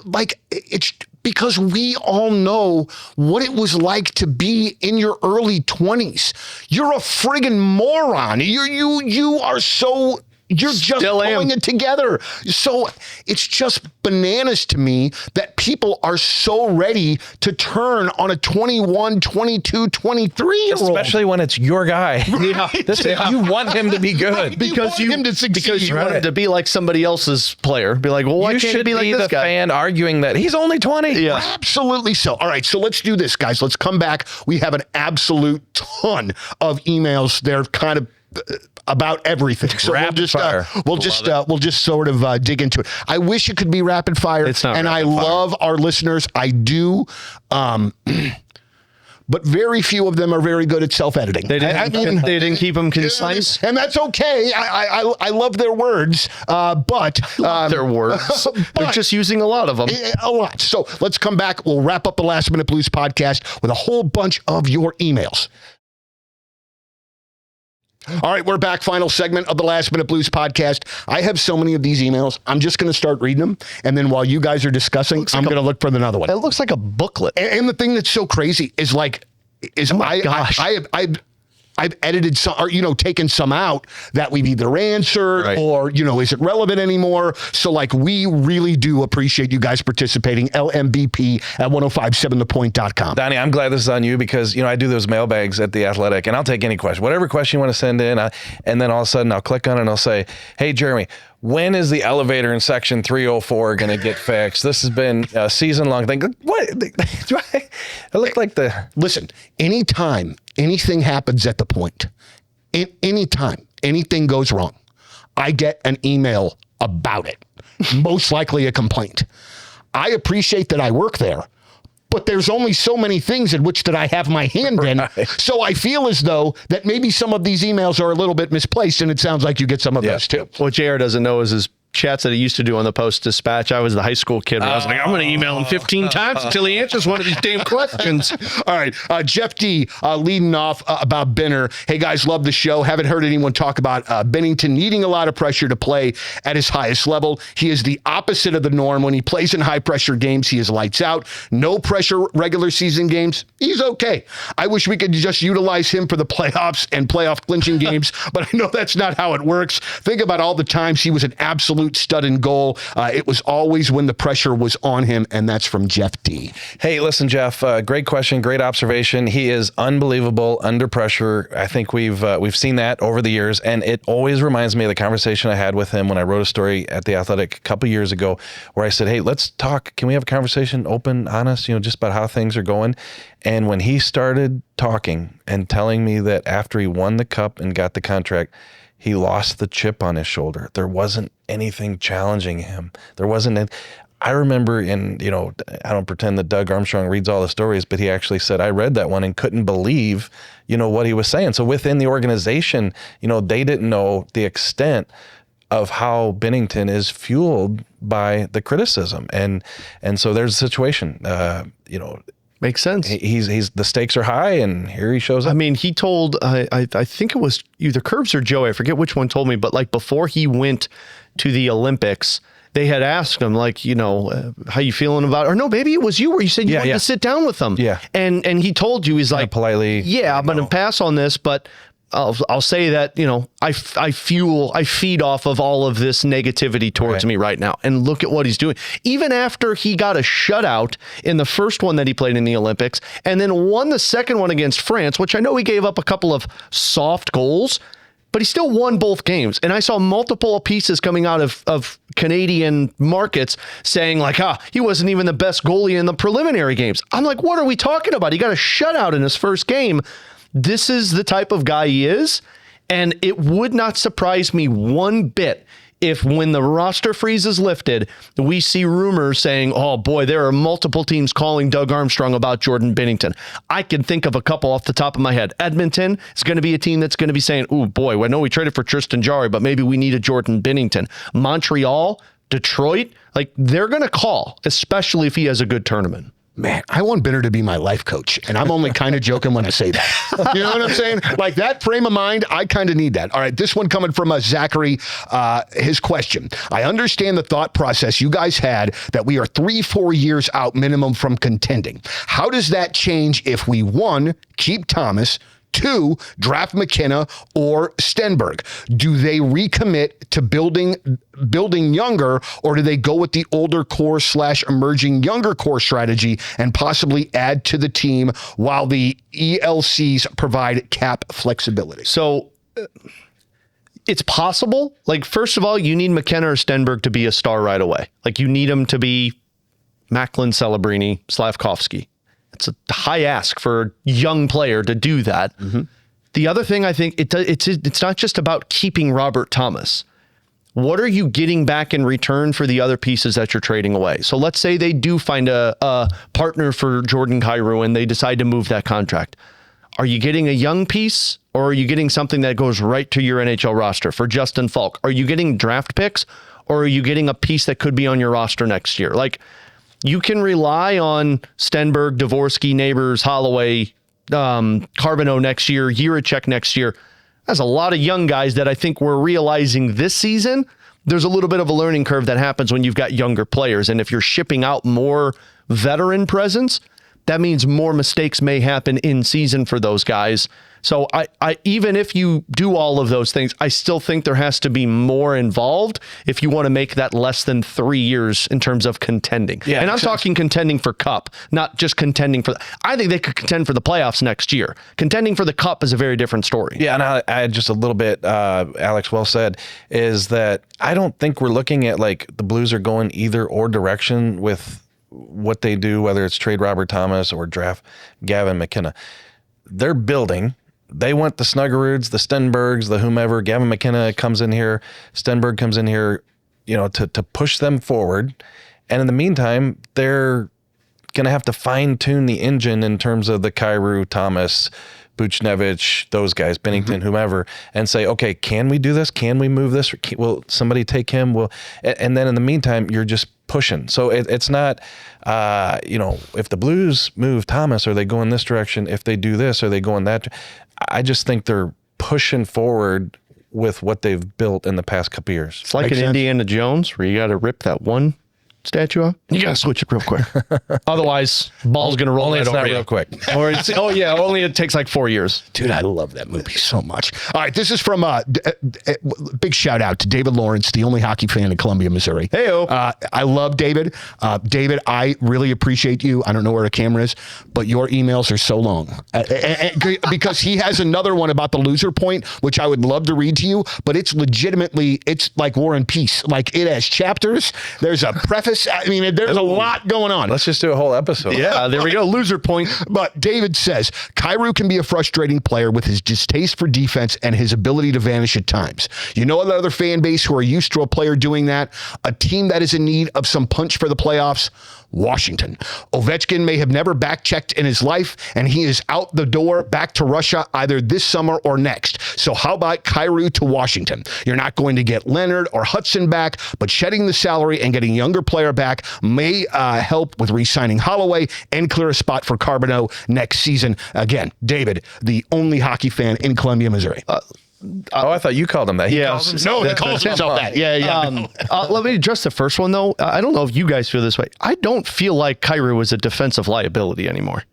Like, it's because we all know what it was like to be in your early 20s. You're a friggin' moron. You are so... You're just pulling it together. So it's just bananas to me that people are so ready to turn on a 21, 22, 23-year-old. Especially when it's your guy. You want him to be good. Because you want him to succeed. Because you want him to be like somebody else's player. Be like, well, why can't it be like this guy? Fan arguing that he's only 20. Yeah. Absolutely so. All right, so let's do this, guys. Let's come back. We have an absolute ton of emails. They're kind of... about everything. So we'll just sort of dig into it. I wish it could be rapid fire. It's not. And I love our listeners. I do. But very few of them are very good at self-editing. They didn't keep them concise. And that's okay. I love their words, but... their words. They're just using a lot of them. A lot. So let's come back. We'll wrap up the Last Minute Blues podcast with a whole bunch of your emails. All right, we're back. Final segment of the Last Minute Blues podcast. I have so many of these emails. I'm just going to start reading them. And then while you guys are discussing, I'm going to look for another one. It looks like a booklet. And the thing that's so crazy is I've edited some, or, taken some out that we've either answered or, is it relevant anymore? So, we really do appreciate you guys participating. LMBP at 1057thepoint.com. Donnie, I'm glad this is on you because, I do those mailbags at The Athletic and I'll take any question, whatever question you want to send in. And then all of a sudden I'll click on it and I'll say, hey, Jeremy, when is the elevator in section 304 going to get fixed? This has been a season long thing. What? Do I look like the... Listen, anytime anything happens at the point, anytime anything goes wrong, I get an email about it. Most likely a complaint. I appreciate that I work there, but there's only so many things in which that I have my hand in. So I feel as though that maybe some of these emails are a little bit misplaced, and it sounds like you get some of those too. What JR doesn't know is his chats that he used to do on the Post Dispatch. I was the high school kid where I was like, I'm going to email him 15 times until he answers one of these damn questions. All right. Jeff D leading off about Benner. Hey, guys, love the show. Haven't heard anyone talk about Bennington needing a lot of pressure to play at his highest level. He is the opposite of the norm. When he plays in high-pressure games, he is lights out. No pressure regular season games, he's okay. I wish we could just utilize him for the playoffs and playoff clinching games, but I know that's not how it works. Think about all the times he was an absolute stud in goal. It was always when the pressure was on him, and that's from Jeff D. Hey, listen, Jeff, great question, great observation. He is unbelievable under pressure. I think we've seen that over the years, and it always reminds me of the conversation I had with him when I wrote a story at The Athletic a couple years ago where I said, hey, let's talk. Can we have a conversation, open, honest, just about how things are going? And when he started talking and telling me that after he won the cup and got the contract, he lost the chip on his shoulder. There wasn't anything challenging him. There wasn't. I remember I don't pretend that Doug Armstrong reads all the stories, but he actually said, I read that one and couldn't believe, what he was saying. So within the organization, they didn't know the extent of how Bennington is fueled by the criticism. And so there's a situation, Makes sense. He's the stakes are high, and here he shows up. I mean, he told, I think it was either Curbs or Joey, I forget which one told me, but like before he went to the Olympics, they had asked him how you feeling about, or no, maybe it was you where you said you wanted to sit down with him. Yeah. And he told you, he's like, politely. Yeah, I'm going to pass on this, but I'll say that, I feed off of all of this negativity towards me right now. And look at what he's doing. Even after he got a shutout in the first one that he played in the Olympics and then won the second one against France, which I know he gave up a couple of soft goals, but he still won both games. And I saw multiple pieces coming out of Canadian markets saying he wasn't even the best goalie in the preliminary games. I'm like, what are we talking about? He got a shutout in his first game. This is the type of guy he is, and it would not surprise me one bit if when the roster freeze is lifted, we see rumors saying, oh boy, there are multiple teams calling Doug Armstrong about Jordan Binnington. I can think of a couple off the top of my head. Edmonton is going to be a team that's going to be saying, oh boy, I know we traded for Tristan Jarry, but maybe we need a Jordan Binnington. Montreal, Detroit, they're going to call, especially if he has a good tournament. Man, I want Benner to be my life coach, and I'm only kind of joking when I say that. You know what I'm saying? Like that frame of mind, I kind of need that. All right, this one coming from Zachary, his question. I understand the thought process you guys had that we are 3-4 years out minimum from contending. How does that change if we, 1, keep Thomas, 2, draft McKenna or Stenberg? Do they recommit to building younger, or do they go with the older core / emerging younger core strategy and possibly add to the team while the ELCs provide cap flexibility? So it's possible. First of all, you need McKenna or Stenberg to be a star right away. You need him to be Macklin, Celebrini, Slavkovsky. It's a high ask for a young player to do that. Mm-hmm. The other thing I think it's not just about keeping Robert Thomas. What are you getting back in return for the other pieces that you're trading away? So let's say they do find a partner for Jordan Kyrou and they decide to move that contract. Are you getting a young piece, or are you getting something that goes right to your NHL roster? For Justin Falk, are you getting draft picks, or are you getting a piece that could be on your roster next year? You can rely on Stenberg, Dvorsky, Neighbors, Holloway, Carbonneau next year, Jiricek next year. That's a lot of young guys that I think we're realizing this season. There's a little bit of a learning curve that happens when you've got younger players. And if you're shipping out more veteran presence, that means more mistakes may happen in season for those guys. So I even if you do all of those things, I still think there has to be more involved if you want to make that less than 3 years in terms of contending. Yeah, and I'm talking contending for cup, not just contending for. I think they could contend for the playoffs next year. Contending for the cup is a very different story. Yeah, and I just a little bit, Alex well said, is that I don't think we're looking at the Blues are going either or direction with what they do, whether it's trade Robert Thomas or draft Gavin McKenna. They're building. They want the Snuggeruds, the Stenbergs, the whomever. Gavin McKenna comes in here. Stenberg comes in here, to push them forward. And in the meantime, they're going to have to fine tune the engine in terms of the Kyrou, Thomas, Buchnevich, those guys, Bennington, whomever, and say, okay, can we do this? Can we move this? Will somebody take him? And then in the meantime, you're just pushing. So it's not, if the Blues move Thomas, are they going this direction? If they do this, are they going that? I just think they're pushing forward with what they've built in the past couple years. It's like an Indiana Jones where you got to rip that one statue off. You got to switch it real quick. Otherwise, ball's going to roll right over you. Real quick. Or it's, only it takes like 4 years. Dude, I love that movie so much. All right, this is from big shout out to David Lawrence, the only hockey fan in Columbia, Missouri. Hey-o. I love David. David, I really appreciate you. I don't know where the camera is, but your emails are so long. Because he has another one about the loser point, which I would love to read to you, but it's legitimately, it's like War and Peace. Like it has chapters. There's a preface. I mean, there's a lot going on. Let's just do a whole episode. Yeah, there we go. Loser point. But David says, Kyrou can be a frustrating player with his distaste for defense and his ability to vanish at times. You know another fan base who are used to a player doing that? A team that is in need of some punch for the playoffs? Washington. Ovechkin may have never back-checked in his life, and he is out the door back to Russia either this summer or next. So how about Kyrou to Washington? You're not going to get Leonard or Hudson back, but shedding the salary and getting younger player back may help with re-signing Holloway and clear a spot for Carbonneau next season. Again, David, the only hockey fan in Columbia, Missouri. I thought you called him that. He calls himself that. Yeah. Let me address the first one, though. I don't know if you guys feel this way. I don't feel like Kyrou is a defensive liability anymore.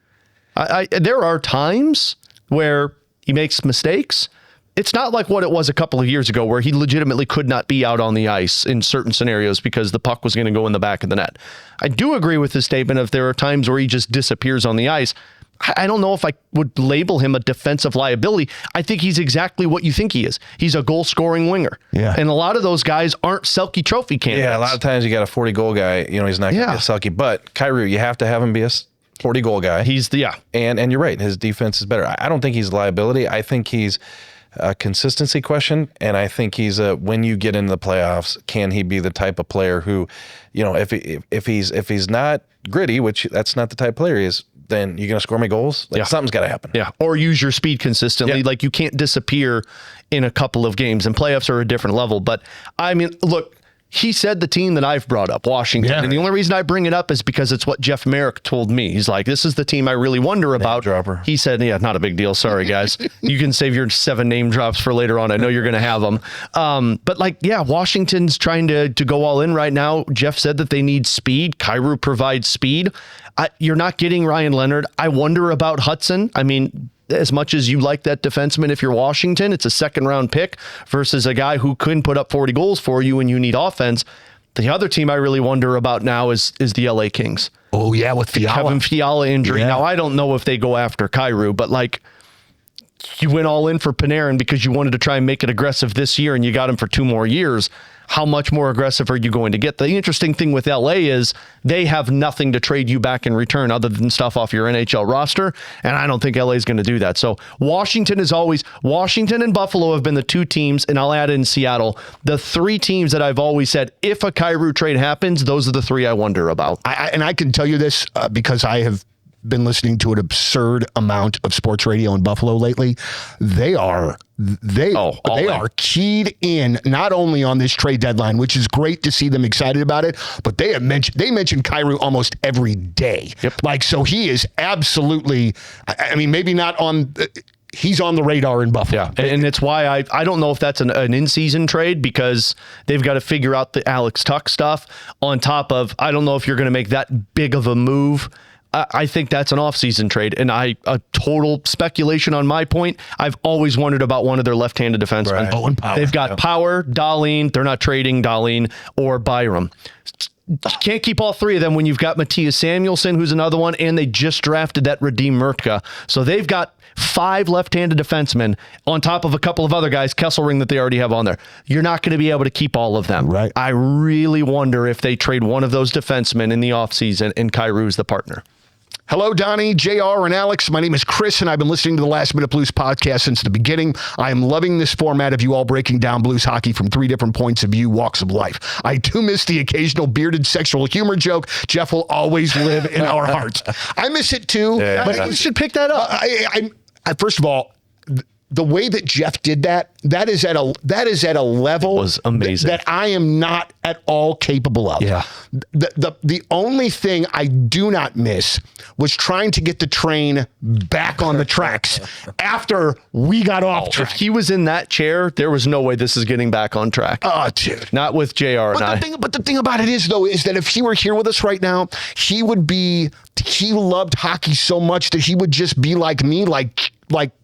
There are times where he makes mistakes. It's not like what it was a couple of years ago where he legitimately could not be out on the ice in certain scenarios because the puck was going to go in the back of the net. I do agree with the statement of there are times where he just disappears on the ice. I don't know if I would label him a defensive liability. I think he's exactly what you think he is. He's a goal-scoring winger. Yeah. And a lot of those guys aren't Selke Trophy candidates. Yeah, a lot of times you got a 40-goal guy. He's not going to be a Selke. But Kyrou, you have to have him be a 40-goal guy. And you're right. His defense is better. I don't think he's a liability. I think he's a consistency question, and I think he's when you get into the playoffs, can he be the type of player who, if he's not gritty, which that's not the type of player he is, then you're going to score me goals? Something's got to happen. Yeah. Or use your speed consistently. Yeah. Like you can't disappear in a couple of games, and playoffs are a different level. But I mean, look, he said the team that I've brought up, Washington. Yeah. And the only reason I bring it up is because it's what Jeff Merrick told me. He's like, this is the team I really wonder about. Name dropper. He said, yeah, not a big deal. Sorry, guys. You can save your 7 name drops for later on. I know you're going to have them. But Washington's trying to go all in right now. Jeff said that they need speed. Kyrou provides speed. You're not getting Ryan Leonard. I wonder about Hudson. I mean, as much as you like that defenseman, if you're Washington, it's a second-round pick versus a guy who couldn't put up 40 goals for you and you need offense. The other team I really wonder about now is the LA Kings. Oh, yeah, with Fiala. Kevin Fiala injury. Yeah. Now, I don't know if they go after Kyrou, but you went all in for Panarin because you wanted to try and make it aggressive this year and you got him for 2 more years. How much more aggressive are you going to get? The interesting thing with LA is they have nothing to trade you back in return other than stuff off your NHL roster, and I don't think LA is going to do that. So Washington and Buffalo have been the 2 teams, and I'll add in Seattle, the 3 teams that I've always said, if a Kyrou trade happens, those are the 3 I wonder about. I can tell you this because I have been listening to an absurd amount of sports radio in Buffalo lately. They are keyed in not only on this trade deadline, which is great to see them excited about it, but they mentioned Kyrou almost every day. Yep. So he is absolutely, I mean, maybe not on, he's on the radar in Buffalo. Yeah, and it's why I don't know if that's an in-season trade because they've got to figure out the Alex Tuck stuff on top of, I don't know if you're going to make that big of a move. I think that's an off-season trade, and a total speculation on my point. I've always wondered about one of their left-handed defensemen. Right. Owen Power. They've got Power, Dahlin. They're not trading Dahlin or Byram. You can't keep all 3 of them when you've got Matthias Samuelsson, who's another one, and they just drafted that Radim Murtka. So they've got 5 left-handed defensemen on top of a couple of other guys, Kesselring, that they already have on there. You're not going to be able to keep all of them. Right. I really wonder if they trade one of those defensemen in the offseason and Kyrou's the partner. Hello, Donnie, JR, and Alex. My name is Chris, and I've been listening to the Last Minute Blues podcast since the beginning. I am loving this format of you all breaking down blues hockey from 3 different points of view, walks of life. I do miss the occasional bearded sexual humor joke. Jeff will always live in our hearts. I miss it too. But you should pick that up. I first of all, the way that Jeff did that is at a level was amazing that I am not at all capable of. Yeah. The only thing I do not miss was trying to get the train back on the tracks after we got off track. If he was in that chair, there was no way this is getting back on track. Oh, dude. Not with JR and I. But the thing about it is, though, is that if he were here with us right now, he loved hockey so much that he would just be like me, like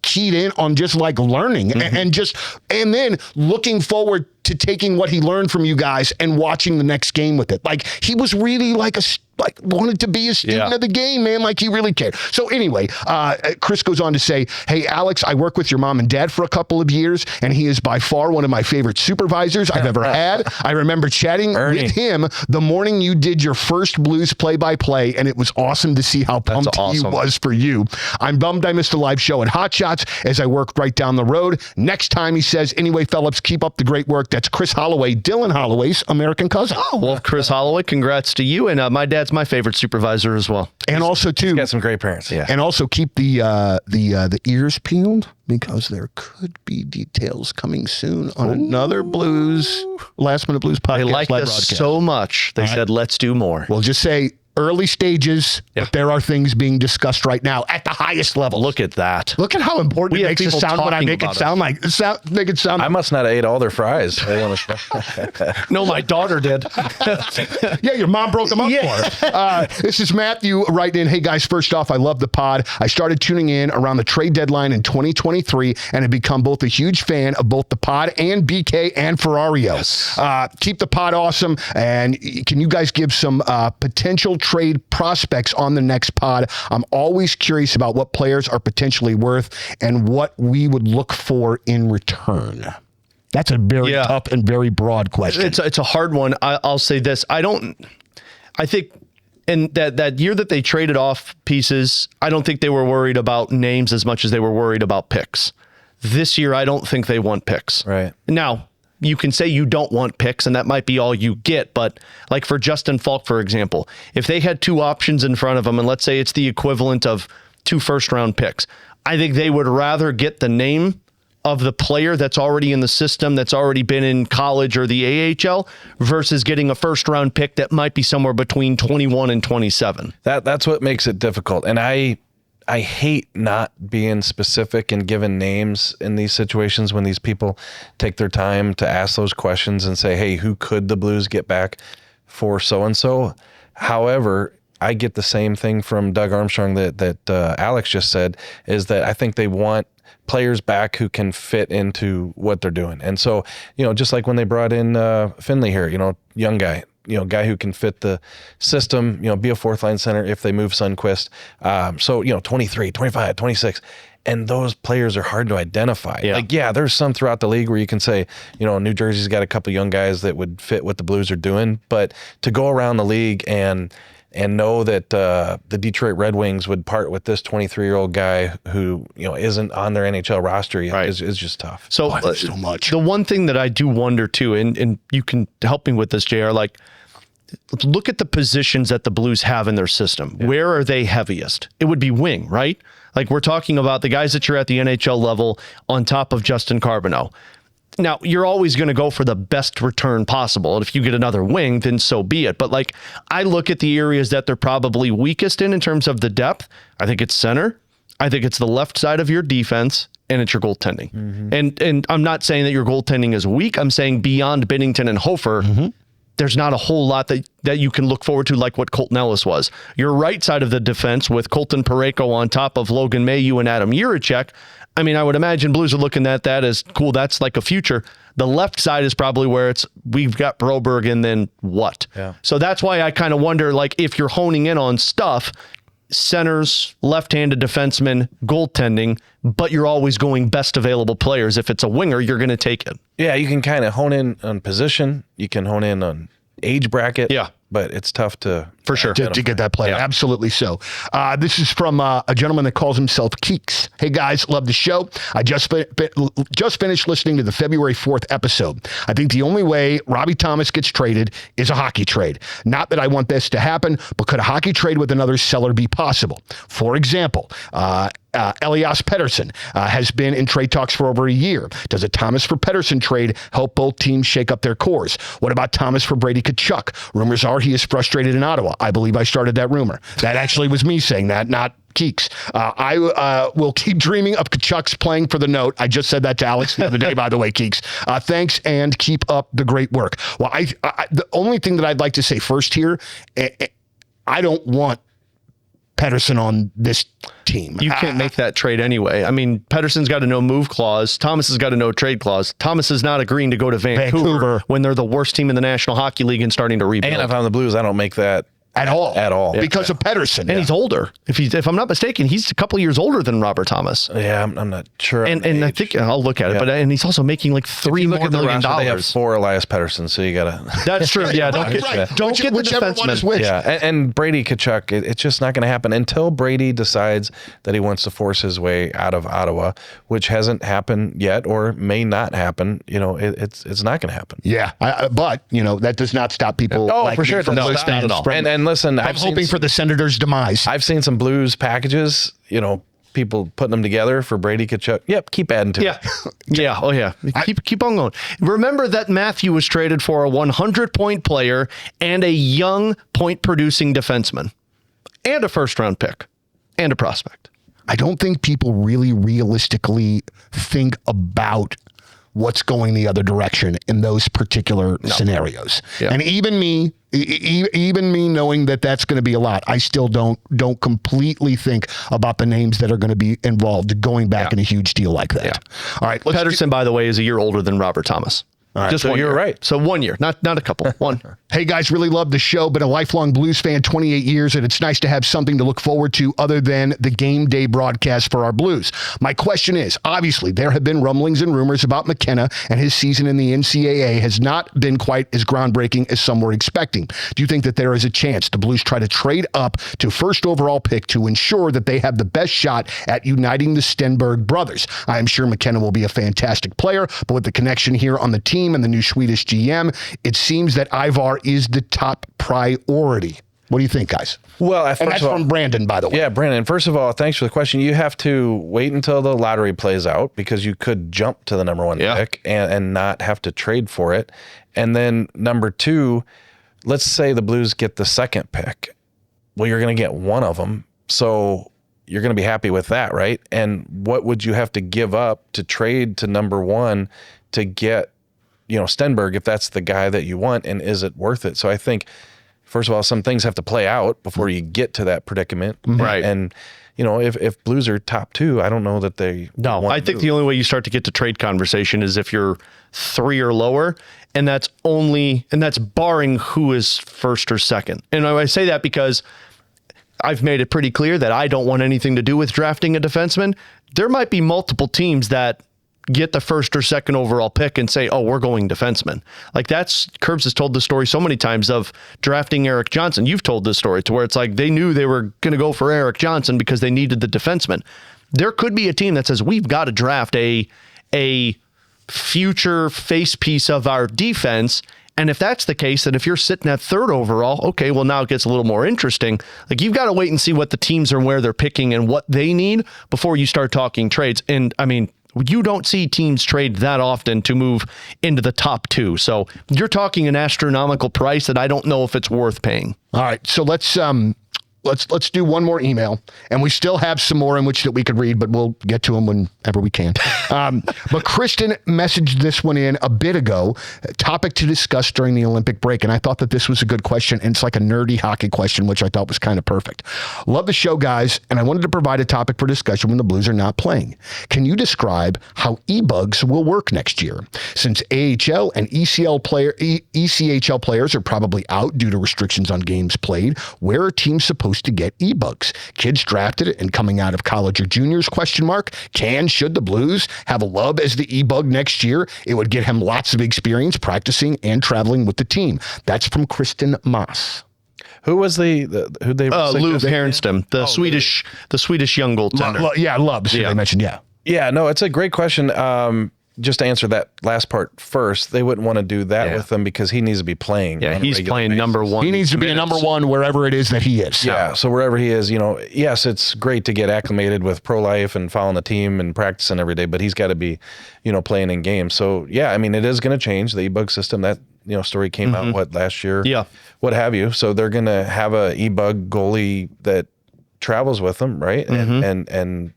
keyed in on just like learning and then looking forward to taking what he learned from you guys and watching the next game with it. Like he was really wanted to be a student of the game, man. Like he really cared. So anyway, Chris goes on to say, hey, Alex, I work with your mom and dad for a couple of years, and he is by far one of my favorite supervisors I've ever had. I remember chatting with him the morning you did your first Blues play-by-play, and it was awesome to see how pumped he was for you. I'm bummed I missed the live show at Hot Shots as I worked right down the road. Next time, he says, anyway, Phillips, keep up the great work. That's Chris Holloway, Dylan Holloway's American cousin. Oh, well, Chris Holloway, congrats to you. And my dad's my favorite supervisor as well. And also, too, he's got some great parents. Yeah. And also keep the ears peeled because there could be details coming soon on another Last Minute Blues podcast. They liked us so much. They said, let's do more. We'll just say early stages, but there are things being discussed right now at the highest level. Look at that. Look at how important it makes it sound when I make it sound like make it sound. I must not have ate all their fries. No, my daughter did. Yeah, your mom broke them up for her. This is Matthew writing in. Hey guys, first off, I love the pod. I started tuning in around the trade deadline in 2023 and have become both a huge fan of both the pod and BK and Ferrario. Yes. Keep the pod awesome. And can you guys give some potential trade prospects on the next pod? I'm always curious about what players are potentially worth and what we would look for in return. That's a very tough and very broad question. It's a hard one. I'll say this. I think in that year that they traded off pieces, I don't think they were worried about names as much as they were worried about picks. This year, I don't think they want picks. Right. Now, you can say you don't want picks, and that might be all you get. But like for Justin Falk, for example, if they had 2 options in front of them, and let's say it's the equivalent of 2 first-round picks, I think they would rather get the name of the player that's already in the system, that's already been in college or the AHL, versus getting a first-round pick that might be somewhere between 21 and 27. That's what makes it difficult. And I hate not being specific and giving names in these situations when these people take their time to ask those questions and say, hey, who could the Blues get back for so-and-so? However, I get the same thing from Doug Armstrong that Alex just said, is that I think they want players back who can fit into what they're doing. And so, just like when they brought in Finley here, young guy, guy who can fit the system, be a fourth line center if they move Sundqvist. 23, 25, 26. And those players are hard to identify. Yeah. There's some throughout the league where you can say, New Jersey's got a couple young guys that would fit what the Blues are doing. But to go around the league and know that the Detroit Red Wings would part with this 23-year-old guy who isn't on their NHL roster yet is just tough. So, so much. The one thing that I do wonder too, and you can help me with this, JR, look at the positions that the Blues have in their system. Yeah. Where are they heaviest? It would be wing, right? Like we're talking about the guys that you're at the NHL level on top of Justin Carbonneau. Now, you're always going to go for the best return possible. And if you get another wing, then so be it. But I look at the areas that they're probably weakest in terms of the depth. I think it's center. I think it's the left side of your defense, and it's your goaltending. Mm-hmm. And I'm not saying that your goaltending is weak. I'm saying beyond Binnington and Hofer, there's not a whole lot that you can look forward to like what Colton Ellis was. Your right side of the defense with Colton Parayko on top of Logan Mailloux and Adam Jiricek, I mean, I would imagine Blues are looking at that as cool. That's like a future. The left side is probably where we've got Broberg and then what? Yeah. So that's why I kind of wonder, if you're honing in on stuff, centers, left-handed defensemen, goaltending, but you're always going best available players. If it's a winger, you're going to take it. Yeah, you can kind of hone in on position. You can hone in on age bracket. Yeah. But it's tough to For sure. To get that player. Yeah. Absolutely so. This is from a gentleman that calls himself Keeks. Hey, guys, love the show. I just finished listening to the February 4th episode. I think the only way Robbie Thomas gets traded is a hockey trade. Not that I want this to happen, but could a hockey trade with another seller be possible? For example, Elias Pettersson has been in trade talks for over a year. Does a Thomas for Pettersson trade help both teams shake up their cores? What about Thomas for Brady Tkachuk? Rumors are he is frustrated in Ottawa. I believe I started that rumor. That actually was me saying that, not Keeks. I will keep dreaming of Tkachuk's playing for the Note. I just said that to Alex the other day, by the way, Keeks. Thanks, and keep up the great work. Well, the only thing that I'd like to say first here, I don't want Pettersson on this team. You can't make that trade anyway. I mean, Pettersson's got a no-move clause. Thomas has got a no-trade clause. Thomas is not agreeing to go to Vancouver when they're the worst team in the National Hockey League and starting to rebuild. And if I'm the Blues, I don't make that at all. Because of Pettersson. And he's older. If I'm not mistaken, he's a couple of years older than Robert Thomas. Yeah, I'm not sure. And I think I'll look at it, but and he's also making like $3 more million. They have 4 Elias Pettersson, so you gotta. That's true. Yeah, don't get the defenseman. Which. Yeah, and Brady Tkachuk, it's just not going to happen until Brady decides that he wants to force his way out of Ottawa, which hasn't happened yet, or may not happen. It's not going to happen. Yeah, but that does not stop people. For sure, from listening at all. And listen, I'm hoping for the Senators' demise. I've seen some Blues packages, people putting them together for Brady Tkachuk. Yep, keep adding to it. Yeah. Oh, yeah. Keep on going. Remember that Matthew was traded for a 100-point player and a young point-producing defenseman and a first-round pick and a prospect. I don't think people really realistically think about what's going the other direction in those particular scenarios. Yeah. And even me knowing that that's going to be a lot, I still don't completely think about the names that are going to be involved going back in a huge deal like that. Yeah. All right. Pettersson, by the way, is a year older than Robert Thomas. All right, just so 1 year. You're right. So 1 year, not a couple. One. Hey guys, really love the show. Been a lifelong Blues fan, 28 years, and it's nice to have something to look forward to other than the game day broadcast for our Blues. My question is, obviously, there have been rumblings and rumors about McKenna, and his season in the NCAA has not been quite as groundbreaking as some were expecting. Do you think that there is a chance the Blues try to trade up to first overall pick to ensure that they have the best shot at uniting the Stenberg brothers? I am sure McKenna will be a fantastic player, but with the connection here on the team and the new Swedish GM, it seems that Ivar is the top priority. What do you think, guys? Well, and that's from Brandon, by the way. Yeah, Brandon, first of all, thanks for the question. You have to wait until the lottery plays out because you could jump to the number 1 pick and not have to trade for it. And then number 2, let's say the Blues get the second pick. Well, you're going to get one of them. So you're going to be happy with that, right? And what would you have to give up to trade to number 1 to get Stenberg, if that's the guy that you want, and is it worth it? So I think, first of all, some things have to play out before you get to that predicament. Right. And if Blues are top 2, I don't know that they I think the only way you start to get to trade conversation is if you're 3 or lower, and that's barring who is first or second. And I say that because I've made it pretty clear that I don't want anything to do with drafting a defenseman. There might be multiple teams that get the first or second overall pick and say, oh, we're going defenseman. Like Curbs has told the story so many times of drafting Eric Johnson. You've told this story to where it's like they knew they were going to go for Eric Johnson because they needed the defenseman. There could be a team that says we've got to draft a future face piece of our defense. And if that's the case, then if you're sitting at 3rd overall, okay, well, now it gets a little more interesting. Like you've got to wait and see what the teams are, where they're picking and what they need before you start talking trades. And I mean, you don't see teams trade that often to move into the top 2. So you're talking an astronomical price that I don't know if it's worth paying. All right. So let's do one more email, and we still have some more in which that we could read, but we'll get to them whenever we can. But Kristen messaged this one in a bit ago, a topic to discuss during the Olympic break, and I thought that this was a good question, and it's like a nerdy hockey question, which I thought was kind of perfect. Love the show, guys, and I wanted to provide a topic for discussion when the Blues are not playing. Can you describe how e-bugs will work next year? Since AHL and ECHL players are probably out due to restrictions on games played, where are teams supposed to get e-bugs? Kids drafted and coming out of college or juniors, ? Should the Blues have a Love as the e-bug next year? It would get him lots of experience practicing and traveling with the team. That's from Kristen Moss. Who was who they? Lou Herenstam, the Swedish young goaltender. Lubbs. They mentioned. Yeah. No, it's a great question. Just to answer that last part first, they wouldn't want to do that with him because he needs to be playing. Yeah, he's playing number one. He needs to be a number one wherever it is that he is. Yeah, so wherever he is, yes, it's great to get acclimated with pro life and following the team and practicing every day, but he's got to be, playing in games. So, yeah, I mean, it is going to change the e-bug system. That, story came out, last year? Yeah. What have you. So they're going to have a e-bug goalie that travels with them, right? And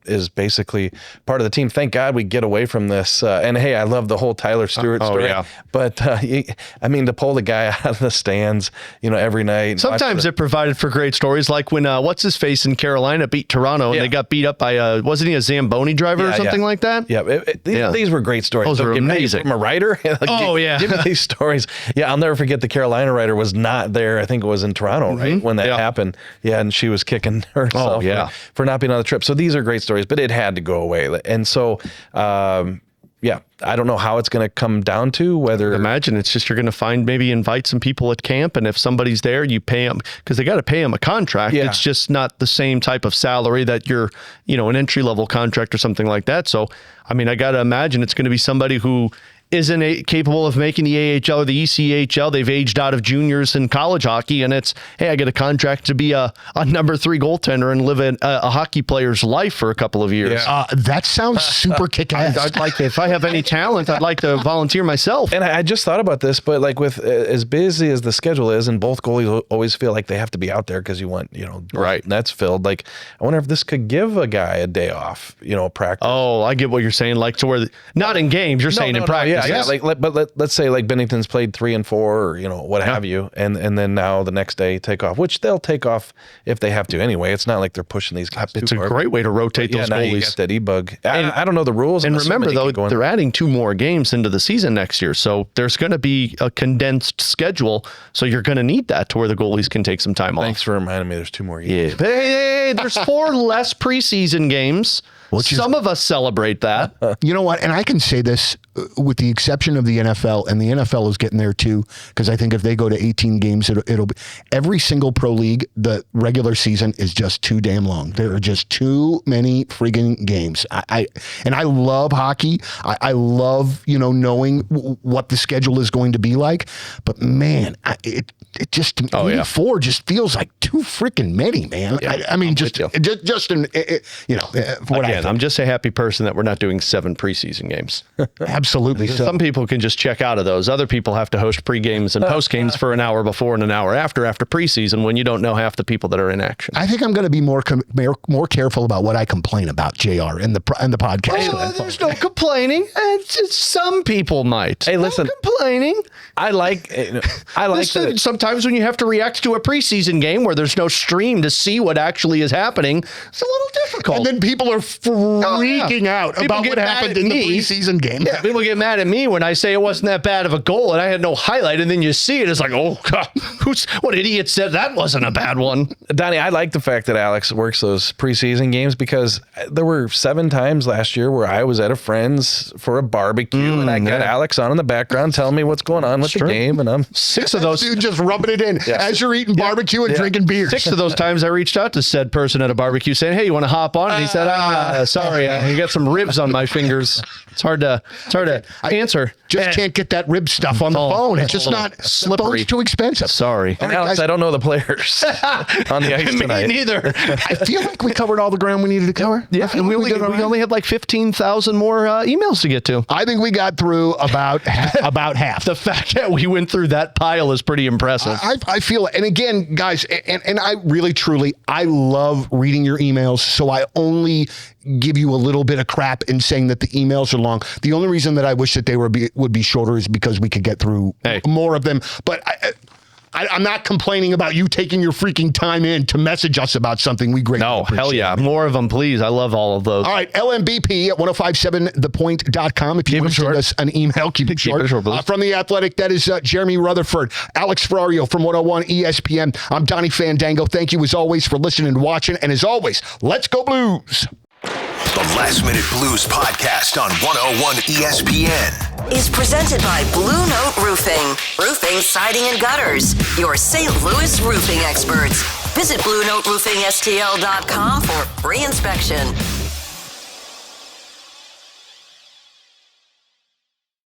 is basically part of the team. Thank God we get away from this. And hey, I love the whole Tyler Stewart story. Yeah. But to pull the guy out of the stands, every night. Sometimes it provided for great stories, like when what's his face in Carolina beat Toronto and they got beat up by wasn't he a Zamboni driver or something like that? Yeah, these were great stories. Those were amazing. From a writer. Give me these stories. Yeah, I'll never forget the Carolina writer was not there. I think it was in Toronto, right, when that happened. Yeah, and she was kicking herself for not being on the trip. So these are great stories, but it had to go away. And so, I don't know how it's going to come down to whether. Imagine it's just you're going to invite some people at camp, and if somebody's there, you pay them because they got to pay them a contract. Yeah. It's just not the same type of salary that you're, an entry level contract or something like that. So, I mean, I got to imagine it's going to be somebody who isn't capable of making the AHL or the ECHL. They've aged out of juniors in college hockey, and it's, hey, I get a contract to be a number 3 goaltender and live a hockey player's life for a couple of years. Yeah. That sounds super kick-ass. I'd like to, if I have any talent, I'd like to volunteer myself. And I just thought about this, but like with as busy as the schedule is, and both goalies always feel like they have to be out there because you want, right, nets filled. Like, I wonder if this could give a guy a day off, practice. Oh, I get what you're saying. Like to where, not in games, you're saying in practice. Yeah. But let's say like Bennington's played 3 and 4, or what have you, and then now the next day take off, which they'll take off if they have to anyway. It's not like they're pushing these guys. It's a great way to rotate those goalies. You got that e-bug. I don't know the rules. And remember though, they're adding 2 more games into the season next year, so there's going to be a condensed schedule. So you're going to need that to where the goalies can take some time off. Thanks for reminding me. There's 2 more. Yeah, but hey, there's 4 less preseason games. Some of us celebrate that. You know what? And I can say this with the exception of the NFL, and the NFL is getting there too, because I think if they go to 18 games, it'll be every single pro league. The regular season is just too damn long. There are just too many friggin' games. I love hockey. I love knowing what the schedule is going to be like. But man, it just 4 just feels like too freaking many, man. Yeah, I mean, just Again, I'm just a happy person that we're not doing 7 preseason games. Absolutely. Some people can just check out of those. Other people have to host pre-games and post-games for an hour before and an hour after preseason when you don't know half the people that are in action. I think I'm going to be more careful about what I complain about, JR, in the podcast. There's no complaining. Some people might. Hey, listen. No complaining. I like sometimes when you have to react to a preseason game where there's no stream to see what actually is happening, it's a little difficult. And then people are freaking out about what happened in the preseason game. Yeah, people get mad at me when I say it wasn't that bad of a goal and I had no highlight, and then you see it, it's like, oh God, what idiot said that wasn't a bad one? Donnie, I like the fact that Alex works those preseason games, because there were 7 times last year where I was at a friend's for a barbecue and I got Alex on in the background telling me what's going on with the game, and I'm 6 of those dude just rubbing it in as you're eating barbecue and drinking beer. 6 of those times I reached out to said person at a barbecue saying, hey, you want to hop on? And he said, sorry, I got some ribs on my fingers. It's hard to answer. Just can't get that rib stuff on the phone. It's just not slippery. It's too expensive. Sorry. And Alex, I don't know the players on the ice tonight. Me neither. I feel like we covered all the ground we needed to cover. Yeah, and we only had like 15,000 more emails to get to. I think we got through about half. The fact that we went through that pile is pretty impressive. I feel it. And again, guys, and I really, truly, I love reading your emails, so I only give you a little bit of crap in saying that the emails are long. The only reason that I wish that they would be shorter is because we could get through more of them. But I'm not complaining about you taking your freaking time in to message us about something. We greatly appreciate. Hell yeah. More of them, please. I love all of those. All right. LMBP at 1057thepoint.com. If you want to send us an email, keep it short. From The Athletic, that is Jeremy Rutherford, Alex Ferrario from 101 ESPN. I'm Donnie Fandango. Thank you as always for listening and watching. And as always, let's go Blues. The Last Minute Blues podcast on 101 ESPN. is presented by Blue Note Roofing. Roofing, siding, and gutters. Your St. Louis roofing experts. Visit BlueNoteRoofingSTL.com for free inspection.